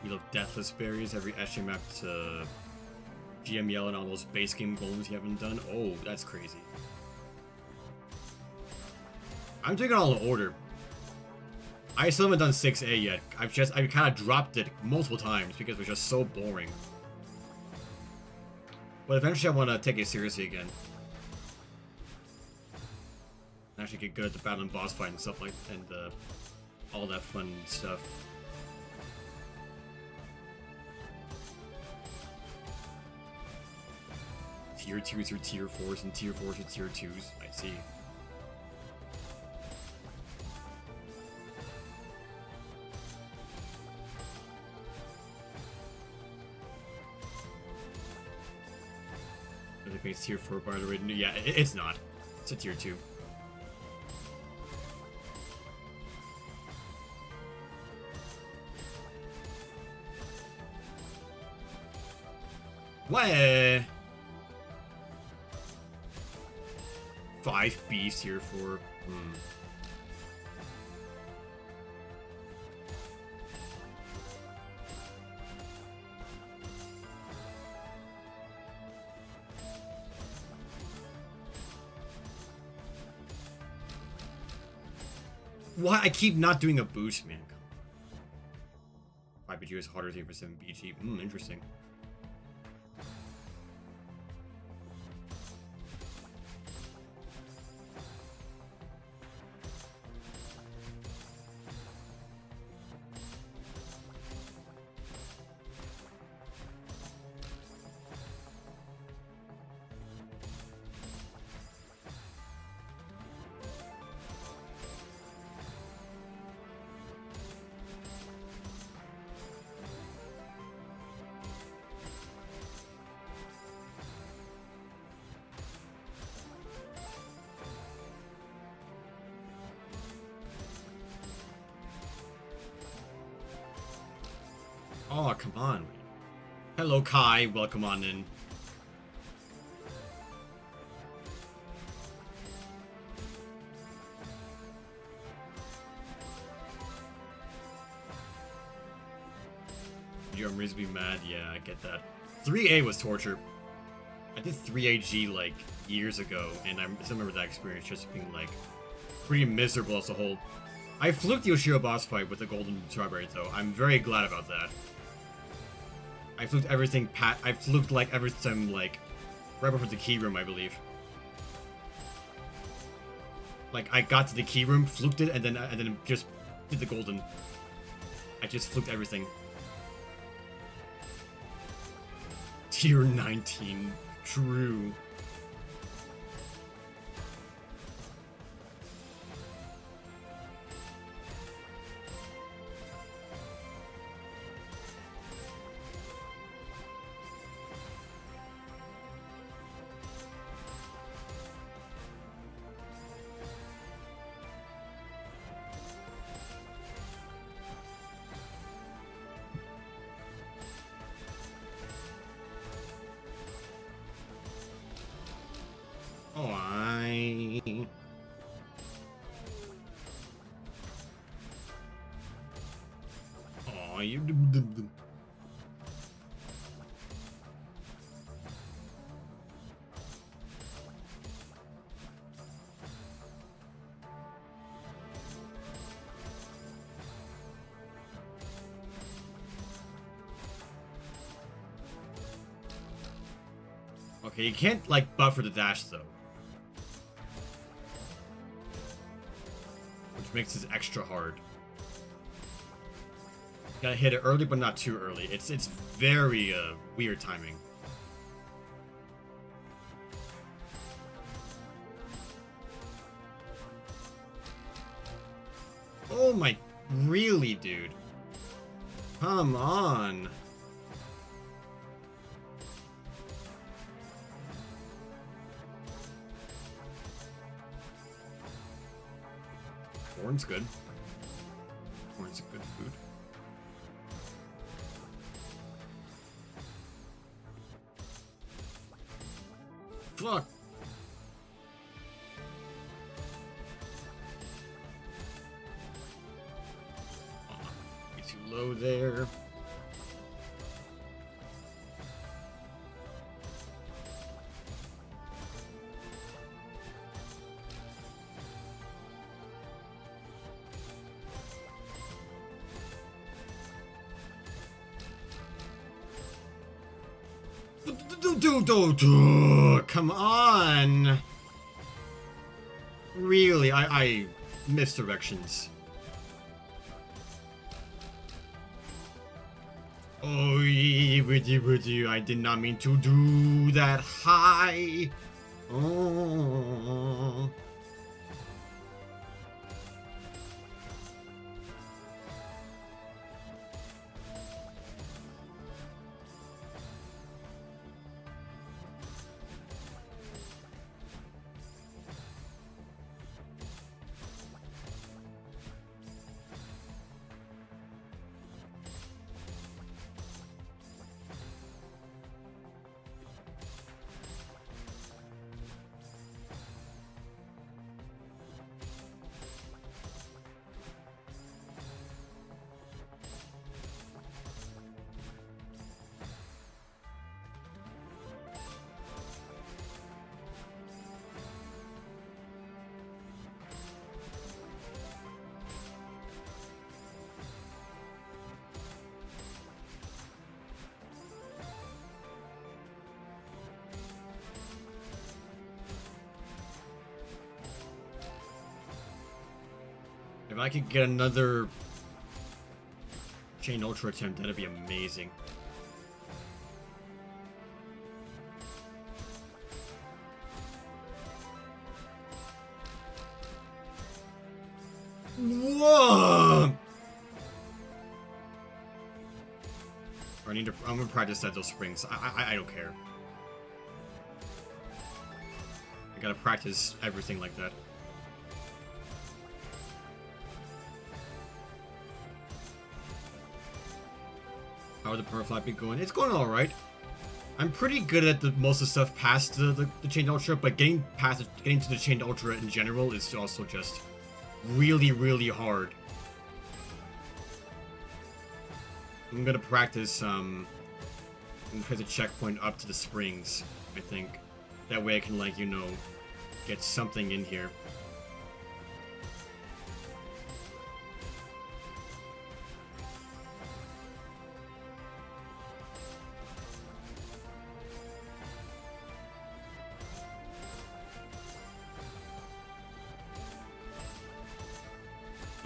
We love Deathless Berries, every SG map to GML and all those base game golems you haven't done. Oh, that's crazy. I'm taking all in order. I still haven't done 6A yet. I've kind of dropped it multiple times because it was just so boring. But eventually I want to take it seriously again. Actually get good at the battle and boss fight and stuff like and all that fun stuff. Tier 2s or tier 4s and tier 4s or tier 2s. I see. I think it's tier 4 by the way. Yeah, it's not. It's a tier 2. What? 5 beasts tier 4. Why? I keep not doing a boost, man. 5 BG is harder than for 7 BG. Interesting. Oh, come on. Hello, Kai. Welcome on in. Your memories be mad? Yeah, I get that. 3A was torture. I did 3AG like years ago, and I still remember that experience just being like pretty miserable as a whole. I fluked the Yoshiro boss fight with the golden strawberry though. I'm very glad about that. I fluked everything I fluked like everything like right before the key room, I believe. Like I got to the key room, fluked it, and then just did the golden. I just fluked everything. Tier 19. True. Okay, you can't, like, buffer the dash, though. Which makes this extra hard. You gotta hit it early, but not too early. It's very, weird timing. Oh my... Really, dude? Come on. Corn's good. Corn's a good food. Fuck! Get too low there. Come on! Really, I missed directions. Oh, I did not mean to do that high. Oh. If I could get another Chain Ultra attempt, that'd be amazing. Whoa! I'm gonna practice at those springs. I don't care. I gotta practice everything like that. How the power flap be going? It's going alright. I'm pretty good at most of the stuff past the Chained Ultra, but getting to the Chained Ultra in general is also just really, really hard. I'm gonna practice, I'm gonna try the checkpoint up to the springs, I think. That way I can, like, you know, get something in here.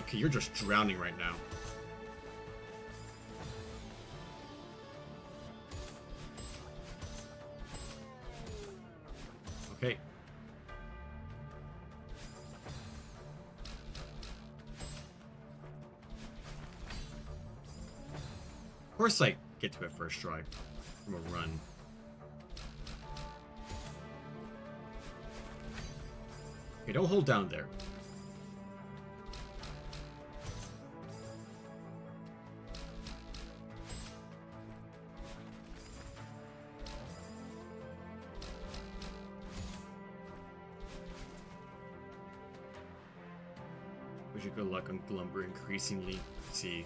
Okay, you're just drowning right now. Okay. Of course I get to it first try from a run. Okay, don't hold down there. Wish you good luck on Glumber increasingly. Let's see.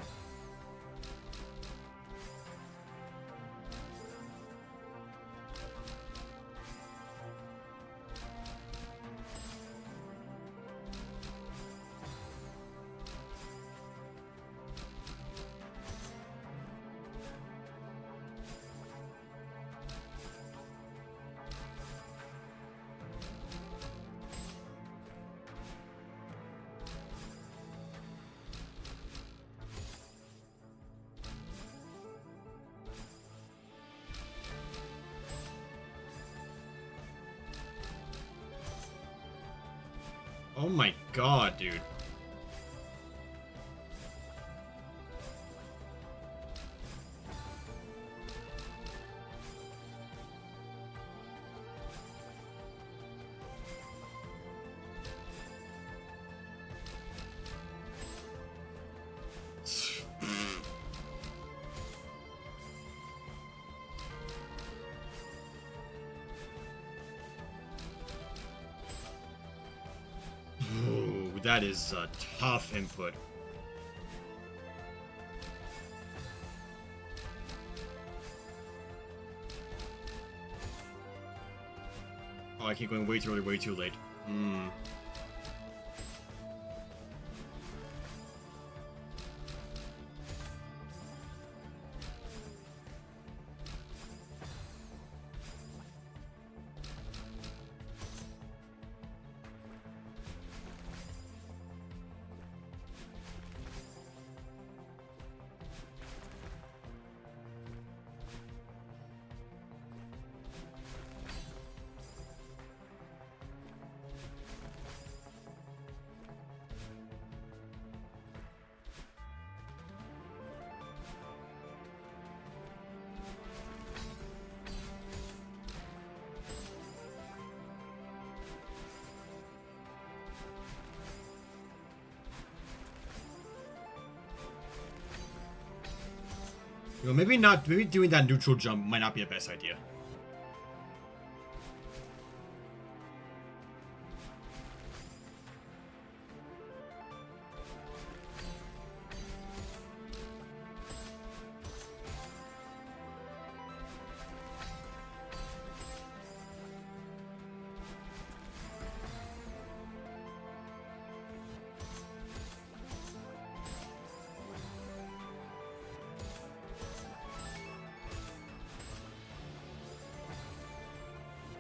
Oh my god, dude. That is a tough input. Oh, I keep going way too early, way too late. You know, maybe doing that neutral jump might not be the best idea.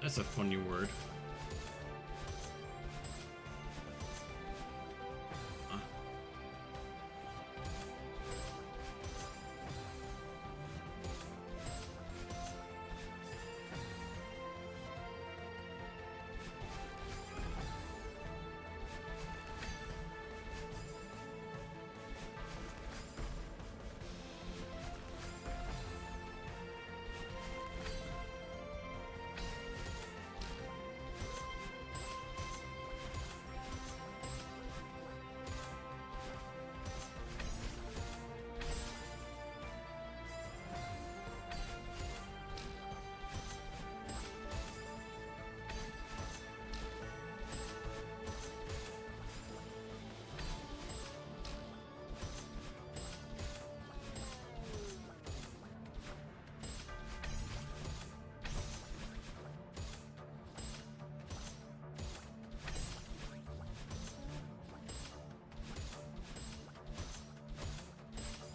That's a funny word. Huh?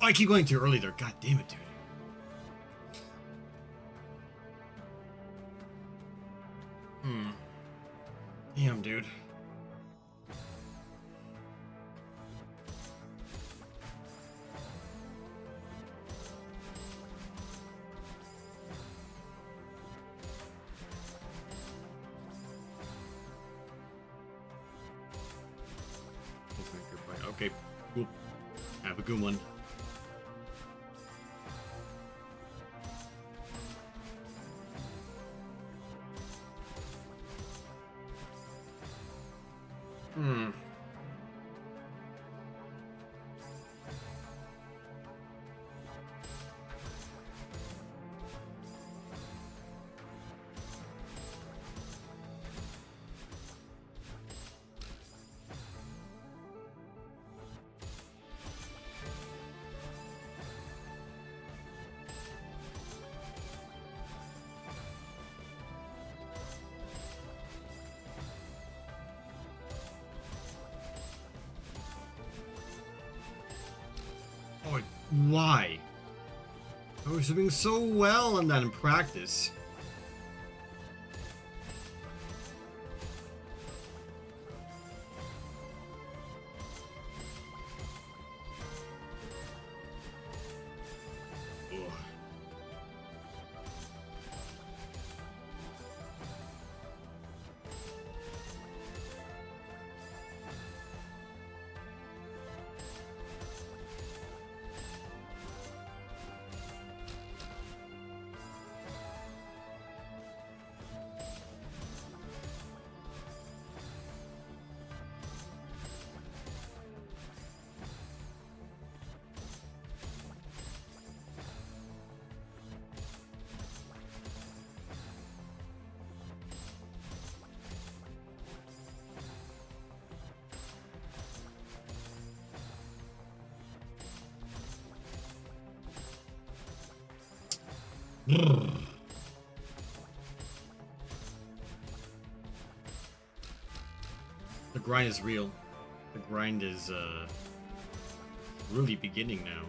I keep going too early there. God damn it, dude. Damn, dude. Okay, cool. Have a good one. Oh, why? I was doing so well on that in practice. Ugh. The grind is real. The grind is really beginning now.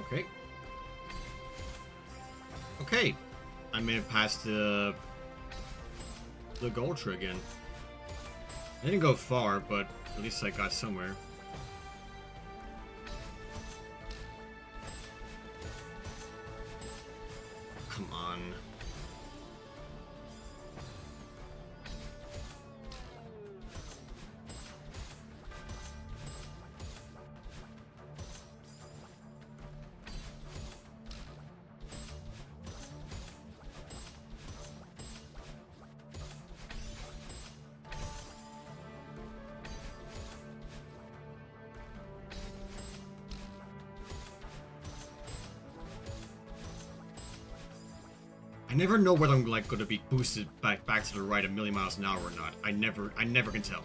Okay. Okay. I may have passed the Ultra again. I didn't go far, but at least I got somewhere. Come on. I never know whether I'm like going to be boosted back to the right a million miles an hour or not. I never can tell.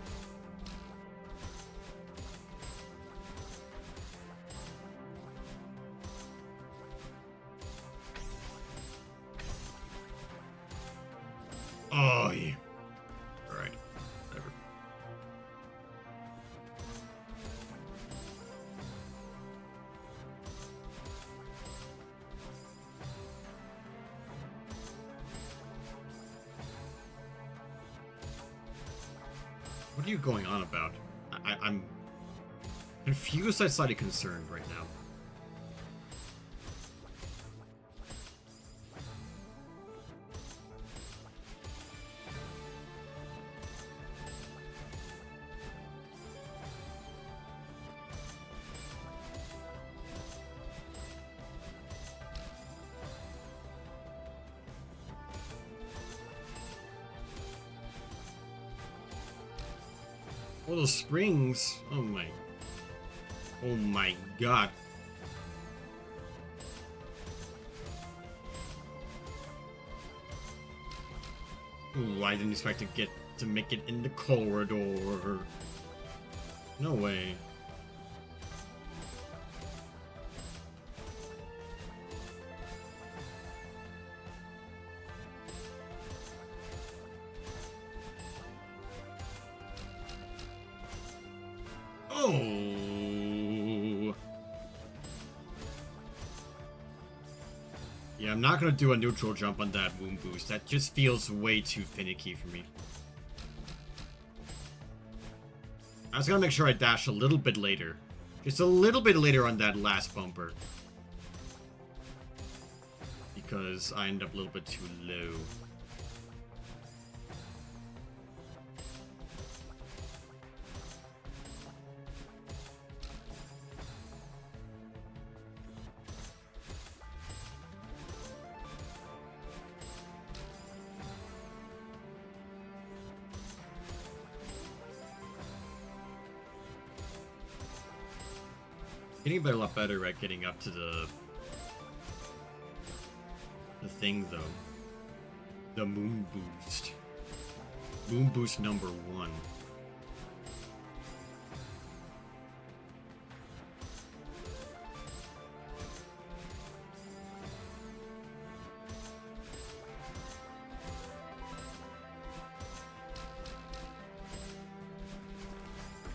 Oh yeah. All right. Whatever. What are you going on about? I'm confused and slightly concerned right now. Oh, those springs. Oh my god. Ooh, I didn't expect to make it in the corridor. No way. Oh. Yeah, I'm not gonna do a neutral jump on that wound boost. That just feels way too finicky for me. I was gonna make sure I dash a little bit later. Just a little bit later on that last bumper. Because I end up a little bit too low. Getting a lot better at getting up to the thing though. The moon boost. Moon boost number 1.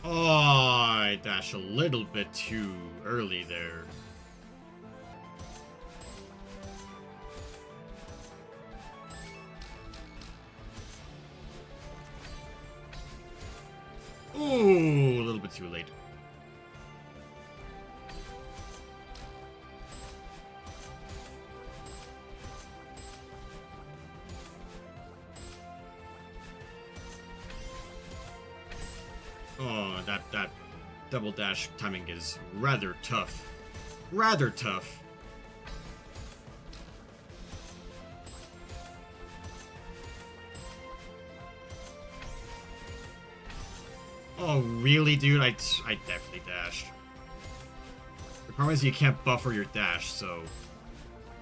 Oh, I dashed a little bit too early there. Ooh, a little bit too late. Oh, that double dash timing is rather tough. Rather tough. Oh, really, dude? I definitely dashed. The problem is you can't buffer your dash, so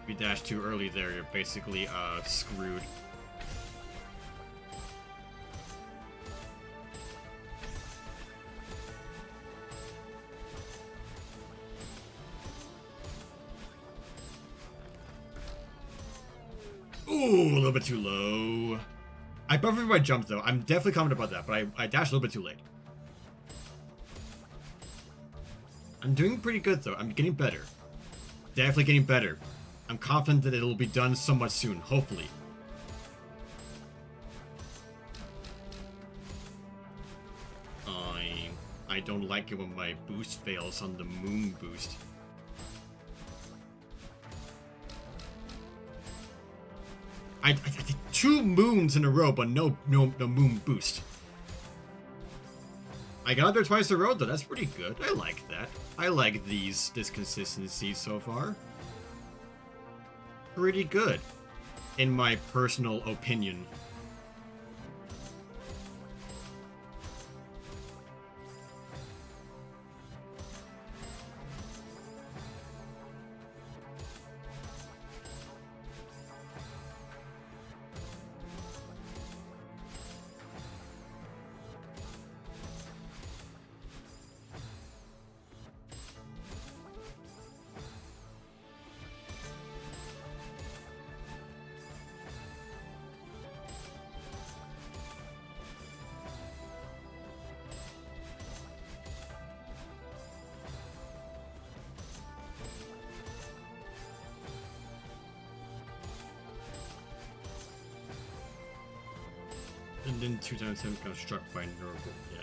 if you dash too early there, you're basically screwed. Ooh, a little bit too low. I buffered my jump, though. I'm definitely confident about that, but I dashed a little bit too late. I'm doing pretty good, though. I'm getting better. Definitely getting better. I'm confident that it'll be done somewhat soon, hopefully. I don't like it when my boost fails on the moon boost. I did 2 moons in a row, but no moon boost. I got there twice in a row, though. That's pretty good. I like that. I like this consistency so far. Pretty good, in my personal opinion. And then 2 times 7 got struck by Nurgle. Yeah.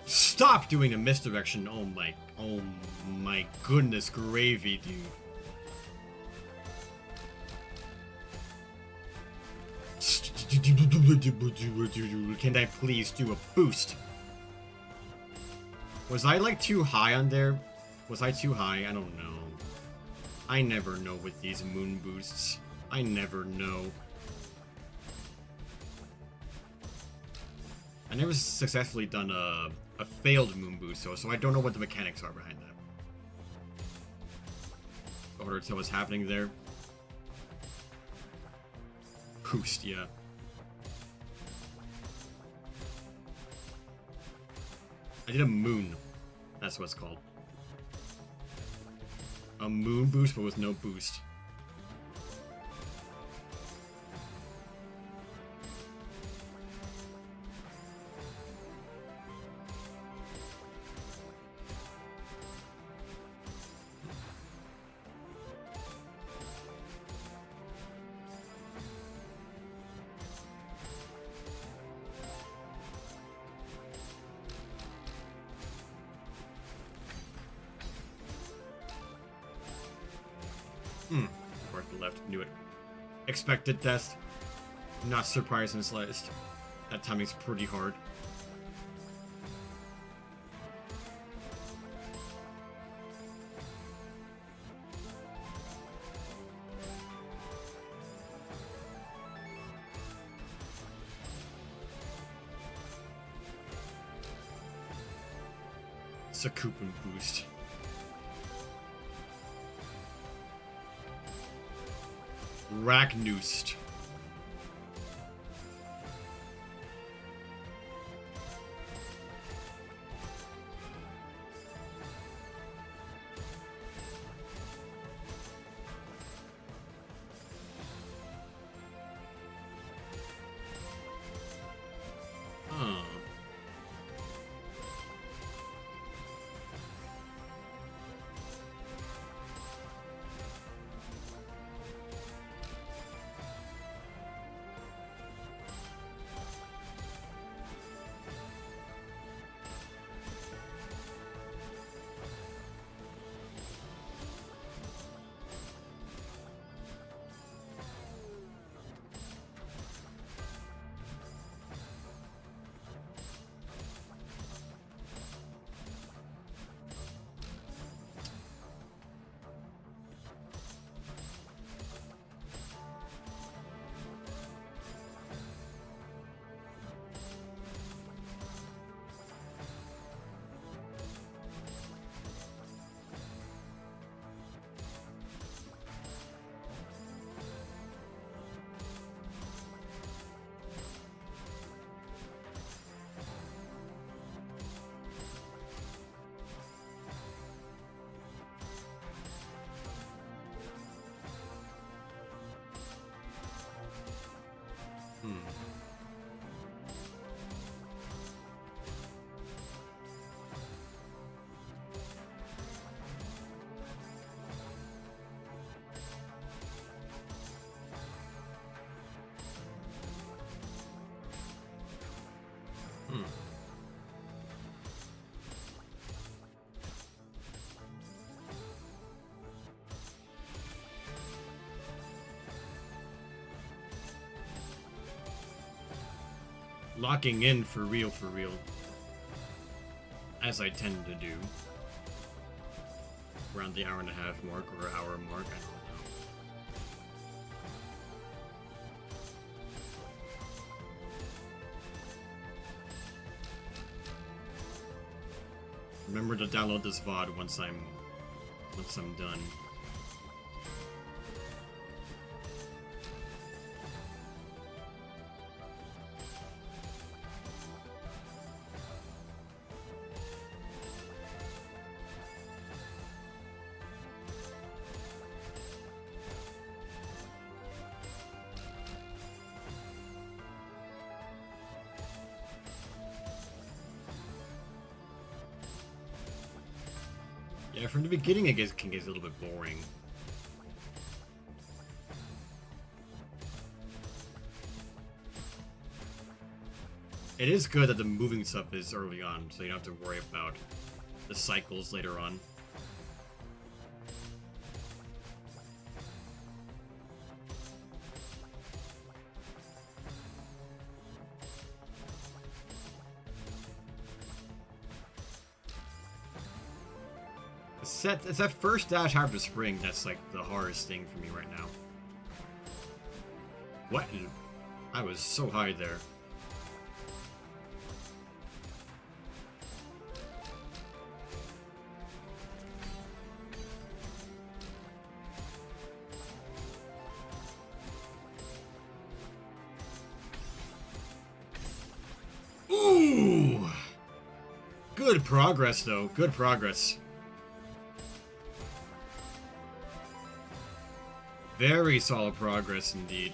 Stop doing a misdirection. Oh my goodness gravy, dude. Can I please do a boost? Was I like too high on there? Was I too high? I don't know. I never know with these moon boosts. I never know. I never successfully done a failed moon boost, so I don't know what the mechanics are behind that. In order to tell what's happening there. Boost, yeah. I did a moon. That's what it's called. A moon boost, but with no boost. Fork the left, knew it. Expected death. Not surprised in the slightest. That timing's pretty hard. It's a coupon boost. Ragnoost. Locking in for real, as I tend to do, around the hour-and-a-half mark or hour mark, I don't know. Remember to download this VOD once I'm done. Yeah, from the beginning it can get a little bit boring. It is good that the moving stuff is early on, so you don't have to worry about the cycles later on. It's that first dash after spring that's like the hardest thing for me right now. What? I was so high there. Ooh! Good progress, though. Good progress. Very solid progress indeed.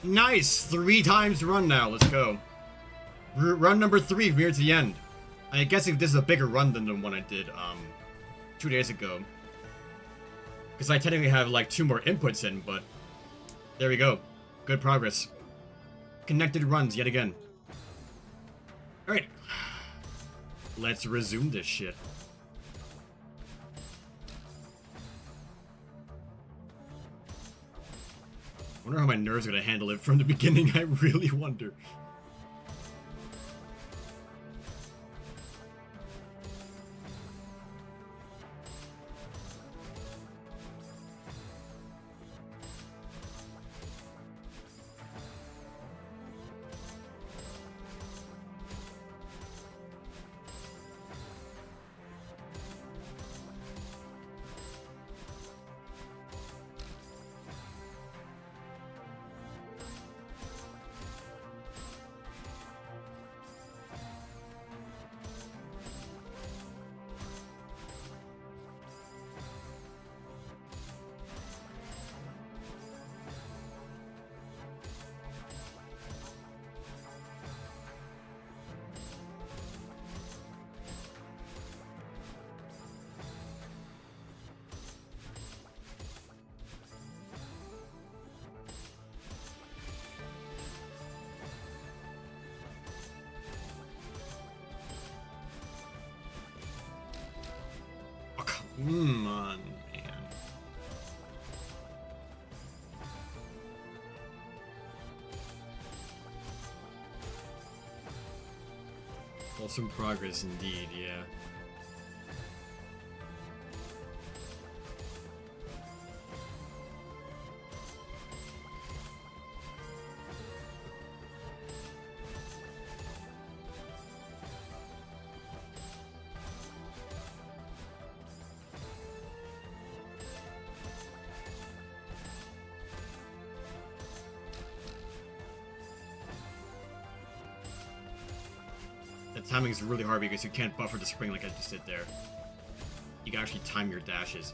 Nice! 3 times run now. Let's go. Run number 3 from here to the end. I'm guessing this is a bigger run than the one I did 2 days ago. Because I technically have like 2 more inputs in, but there we go. Good progress. Connected runs yet again. Alright. Let's resume this shit. I wonder how my nerves are gonna handle it from the beginning. I really wonder. Come on, man. Well, some progress indeed, yeah. Timing is really hard because you can't buffer the spring like I just did there. You can actually time your dashes.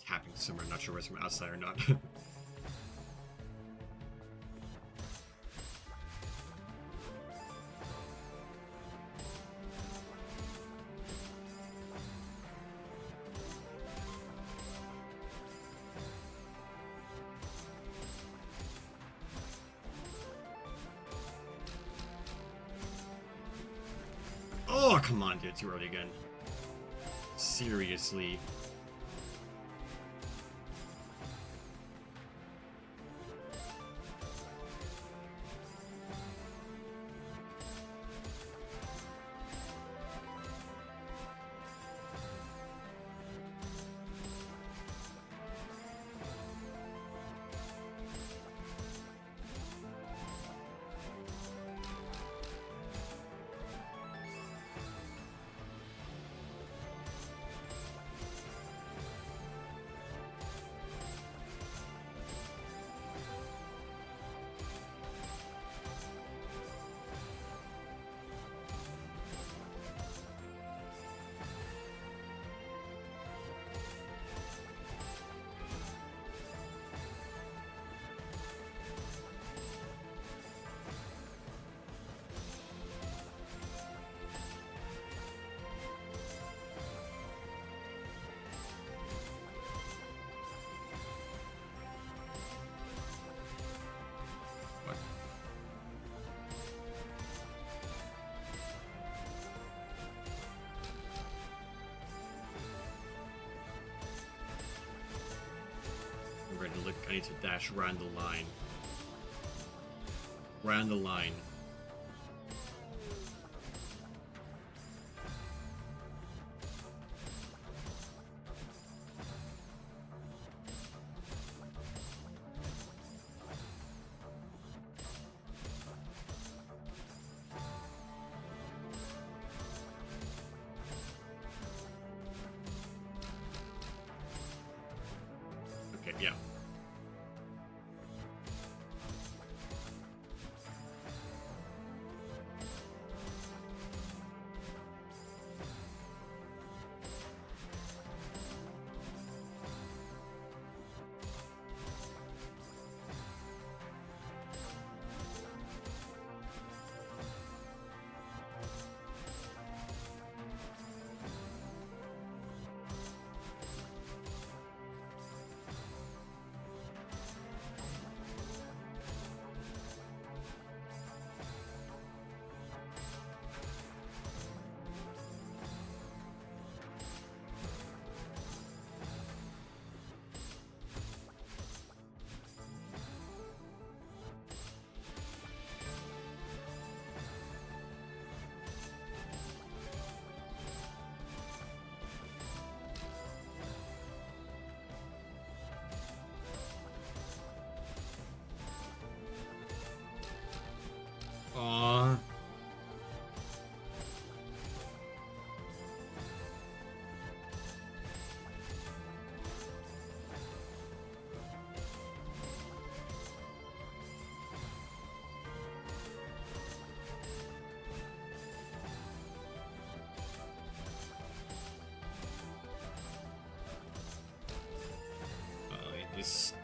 Tapping somewhere, not sure where it's from outside or not. Oh, come on, dude. Too early again. Seriously. I'm ready to look. I need to dash around the line. Round the line. Okay, yeah. Aww.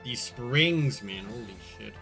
These springs, man, holy shit.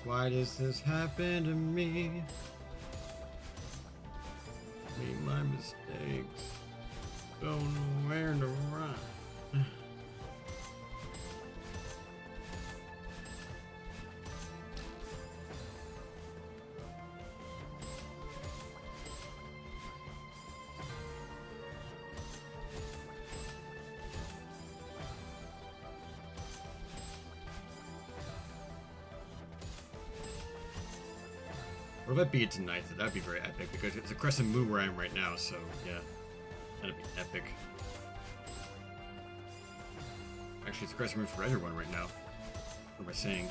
Why does this happen to me? Made my mistakes. Don't know where to run. What if I beat it tonight? That'd be very epic because it's a crescent moon where I am right now, so yeah. That'd be epic. Actually, it's a crescent moon for everyone right now. What am I saying?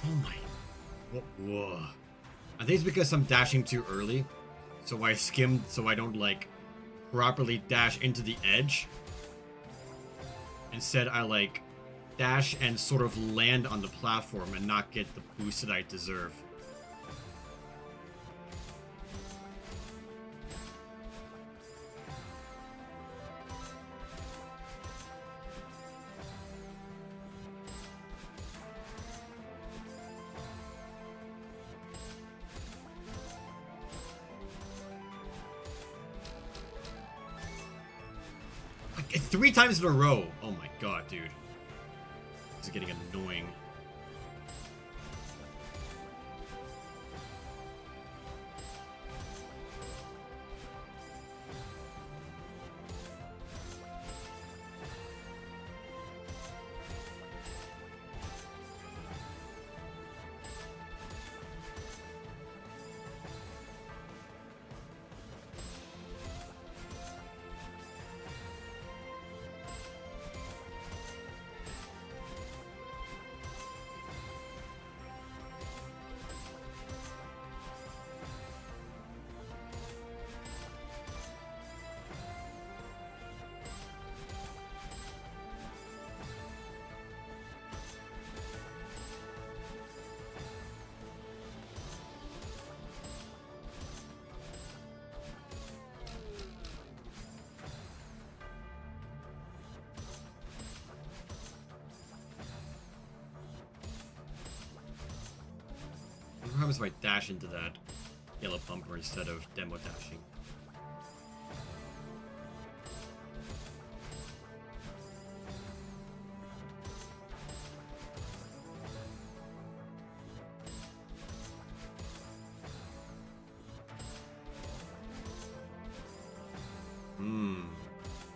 Oh my. Whoa. I think it's because I'm dashing too early. So I skimmed so I don't, like, properly dash into the edge. Instead, I, like, dash and sort of land on the platform and not get the boost that I deserve. Like, 3 times in a row. Oh my god, dude. This is getting annoying. What happens if I dash into that yellow bumper instead of demo dashing?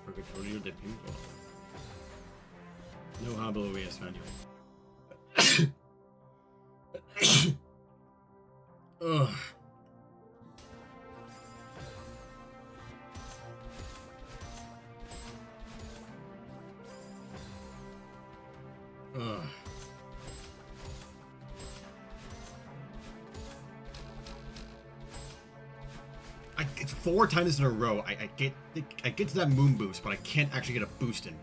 Purgatorio de Pimple. No hablo español. Ugh. Ugh. It's 4 times in a row. I get to that moon boost, but I can't actually get a boost in.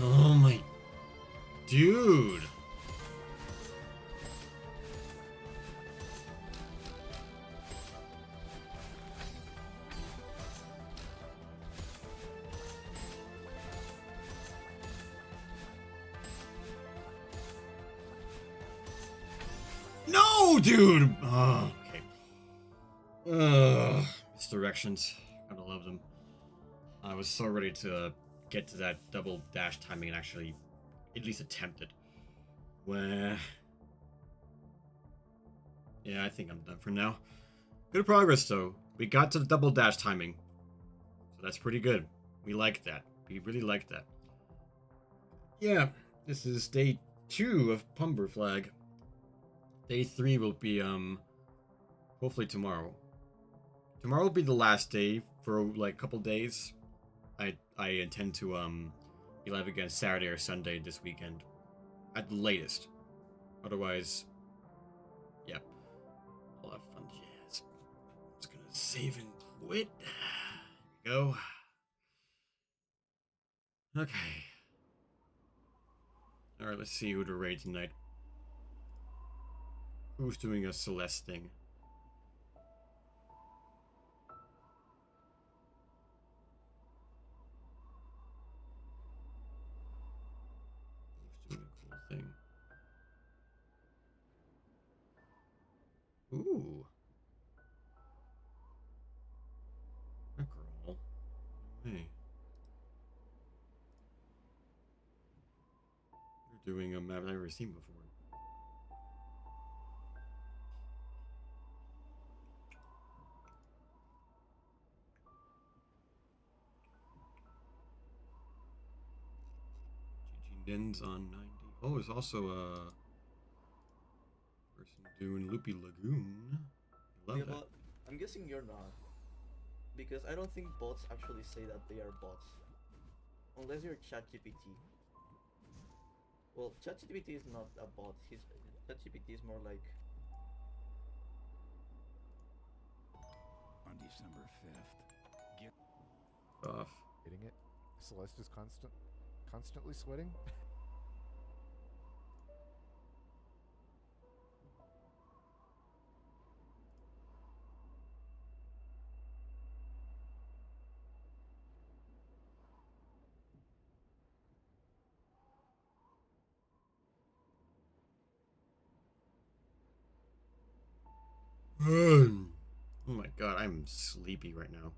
Oh my... Dude! No, dude! Oh, okay. Misdirections. Gotta love them. I was so ready to get to that double dash timing and actually at least attempt it. Well, yeah, I think I'm done for now. Good progress, though. We got to the double dash timing. So that's pretty good. We like that. We really like that. Yeah, this is day 2 of Pumber Flag. Day 3 will be, hopefully tomorrow. Tomorrow will be the last day for, like, a couple days. I intend to, be live again Saturday or Sunday this weekend. At the latest. Otherwise, yeah. I'll have fun. Yes. I'm just gonna save and quit. There we go. Okay. Alright, let's see who to raid tonight. Who's doing a Celeste thing? Who's doing a cool thing? Ooh. A girl. Hey. You're doing a map I've never seen before. GG Dens on 90. Oh, there's also a person doing Loopy Lagoon. Love Yeah, that. but I'm guessing you're not. Because I don't think bots actually say that they are bots. Unless you're ChatGPT. Well, ChatGPT is not a bot. ChatGPT is more like... On December 5th. Off. Hitting it. Celeste is constantly sweating. Oh my god, I'm sleepy right now.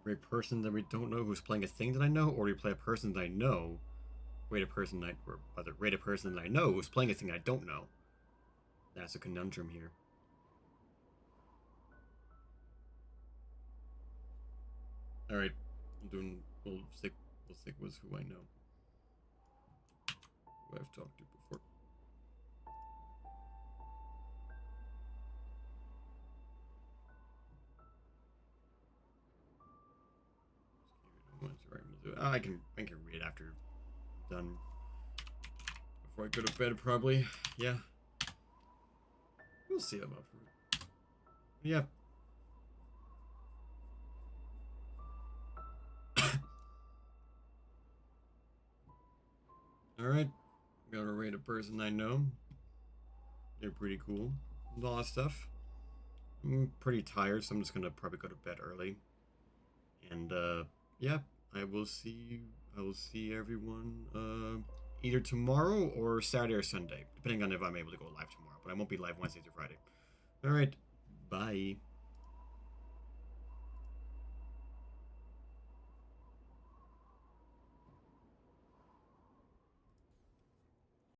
Rate a person that we don't know who's playing a thing that I know, or we play a person that I know, rate a person that rate a person that I know who's playing a thing I don't know. That's a conundrum here. Alright, I'm doing we'll stick with who I know. Who I've talked to before. I can read after I'm done. Before I go to bed, probably. Yeah. We'll see I'm up for it. Yeah. Alright. Gotta rate a person I know. They're pretty cool. And all that stuff. I'm pretty tired, so I'm just gonna probably go to bed early. And yeah, I will see everyone either tomorrow or Saturday or Sunday, depending on if I'm able to go live tomorrow. But I won't be live Wednesday to Friday. Alright. Bye.